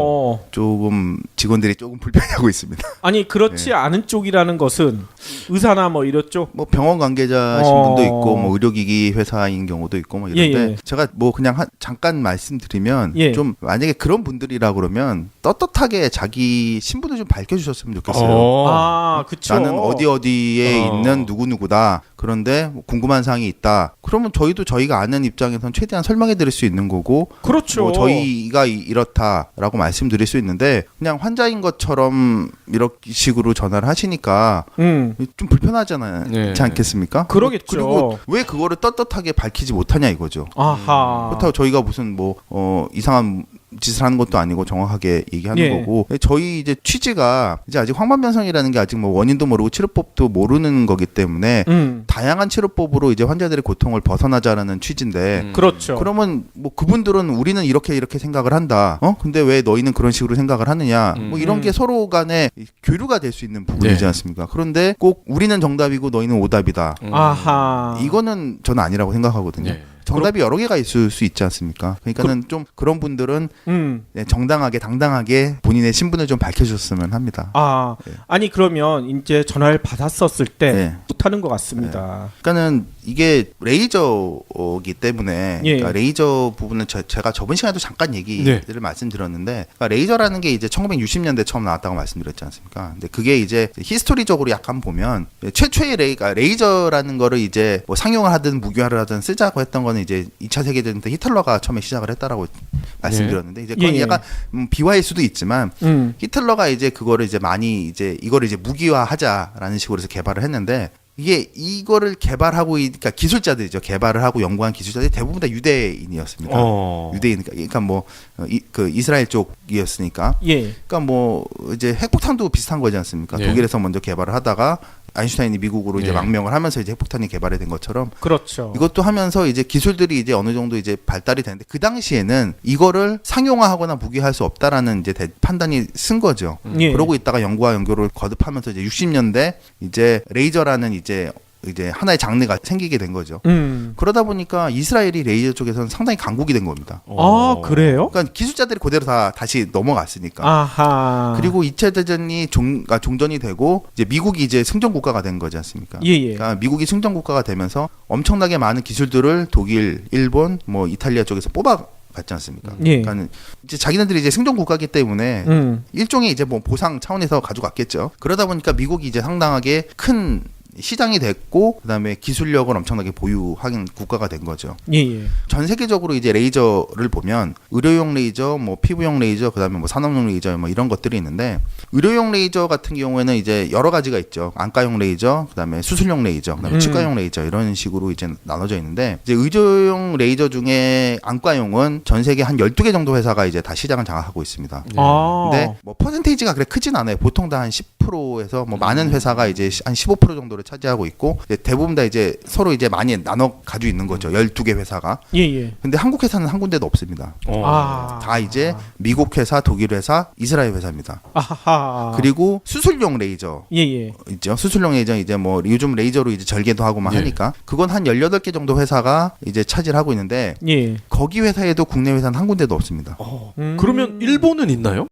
조금 직원들이 조금 불편해하고 있습니다. 아니 그렇지 않은 쪽이라는 것은 의사나 뭐 이렇죠? 뭐 병원 관계자신 분도 있고 뭐 의료기기 회사인 경우도 있고 뭐 이런데 제가 뭐 그냥 잠깐 말씀드리면 좀 만약에 그런 분들이라 그러면 떳떳하게 자기 신분을 좀 밝혀주셨으면 좋겠어요. 그쵸. 나는 어디에 있는 누구누구다. 그런데 뭐 궁금한 사항이 있다. 그러면 저희도 저희가 아는 입장에선 최대한 설명해 드릴 수 있는 거고 그렇죠. 뭐 저희가 이렇다라고 말씀드릴 수 있는데 그냥 환자인 것처럼 이런 식으로 전화를 하시니까 좀 불편하잖아요. 네. 그렇지 않겠습니까? 그러겠죠. 그리고 왜 그거를 떳떳하게 밝히지 못하냐 이거죠. 아하. 그렇다고 저희가 무슨 뭐 이상한 짓을 하는 것도 아니고 정확하게 얘기하는 거고 저희 이제 취지가 이제 아직 황반변성이라는 게 아직 뭐 원인도 모르고 치료법도 모르는 거기 때문에 다양한 치료법으로 이제 환자들의 고통을 벗어나자라는 취지인데 그렇죠. 그러면 뭐 그분들은 우리는 이렇게 생각을 한다. 근데 왜 너희는 그런 식으로 생각을 하느냐? 뭐 이런 게 서로 간에 교류가 될 수 있는 부분이지 않습니까? 그런데 꼭 우리는 정답이고 너희는 오답이다. 아하. 이거는 저는 아니라고 생각하거든요. 정답이 여러 개가 있을 수 있지 않습니까? 그러니까는 좀 그런 분들은 정당하게 당당하게 본인의 신분을 좀 밝혀주셨으면 합니다. 아니 그러면 이제 전화를 받았었을 때 못하는 것 같습니다. 그러니까는 이게 레이저이기 때문에 그러니까 레이저 부분은 제가 저번 시간에도 잠깐 얘기를 말씀드렸는데 그러니까 레이저라는 게 이제 1960년대 처음 나왔다고 말씀드렸지 않습니까? 근데 그게 이제 히스토리적으로 약간 보면 최초의 레이저라는 거를 이제 뭐 상용을 하든 무기화를 하든 쓰자고 했던 거는 이제 2차 세계대전 때 히틀러가 처음에 시작을 했다라고 말씀드렸는데 이제 그건 약간 비화일 수도 있지만 히틀러가 이제 그거를 이제 많이 이제 이거를 이제 무기화하자라는 식으로 해서 개발을 했는데 이게 이거를 개발하고 그러니까 기술자들이죠. 개발을 하고 연구한 기술자들이 대부분 다 유대인이었습니다. 유대인 그러니까 뭐 그 이스라엘 쪽이었으니까. 그러니까 뭐 이제 핵폭탄도 비슷한 거지 않습니까? 독일에서 먼저 개발을 하다가 아인슈타인이 미국으로 이제 망명을 하면서 이제 핵폭탄이 개발이 된 것처럼 그렇죠. 이것도 하면서 이제 기술들이 이제 어느 정도 이제 발달이 되는데 그 당시에는 이거를 상용화하거나 무기화할 수 없다라는 이제 판단이 쓴 거죠. 그러고 있다가 연구와 연구를 거듭하면서 이제 60년대 이제 레이저라는 이제 하나의 장르가 생기게 된 거죠. 그러다 보니까 이스라엘이 레이저 쪽에서는 상당히 강국이 된 겁니다. 그래요? 그러니까 기술자들이 그대로 다 다시 넘어갔으니까. 아하. 그리고 2차 대전이 종전이 되고 이제 미국이 이제 승전 국가가 된 거지 않습니까? 그러니까 미국이 승전 국가가 되면서 엄청나게 많은 기술들을 독일, 일본, 뭐 이탈리아 쪽에서 뽑았지 않습니까? 그러니까 이제 자기네들이 이제 승전 국가이기 때문에 일종의 이제 뭐 보상 차원에서 가져갔겠죠. 그러다 보니까 미국이 이제 상당하게 큰 시장이 됐고 그다음에 기술력을 엄청나게 보유하는 국가가 된 거죠. 전 세계적으로 이제 레이저를 보면 의료용 레이저, 뭐 피부용 레이저, 그다음에 뭐 산업용 레이저 뭐 이런 것들이 있는데 의료용 레이저 같은 경우에는 이제 여러 가지가 있죠. 안과용 레이저, 그다음에 수술용 레이저, 그다음에 치과용 레이저 이런 식으로 이제 나눠져 있는데 이제 의료용 레이저 중에 안과용은 전 세계 한 12개 정도 회사가 이제 다 시장을 장악하고 있습니다. 근데 뭐 퍼센테이지가 그래 크진 않아요. 보통 다 한 10%에서 뭐 많은 회사가 이제 한 15% 정도를 차지하고 있고 대부분 다 이제 서로 이제 많이 나눠 가지고 있는 거죠. 12개 회사가. 근데 한국 회사는 한 군데도 없습니다. 다 이제 미국 회사, 독일 회사, 이스라엘 회사입니다. 그리고 수술용 레이저 있죠. 수술용 레이저 이제 뭐 요즘 레이저로 이제 절개도 하고 막 하니까 그건 한 18개 정도 회사가 이제 차지를 하고 있는데 거기 회사에도 국내 회사는 한 군데도 없습니다. 그러면 일본은 있나요?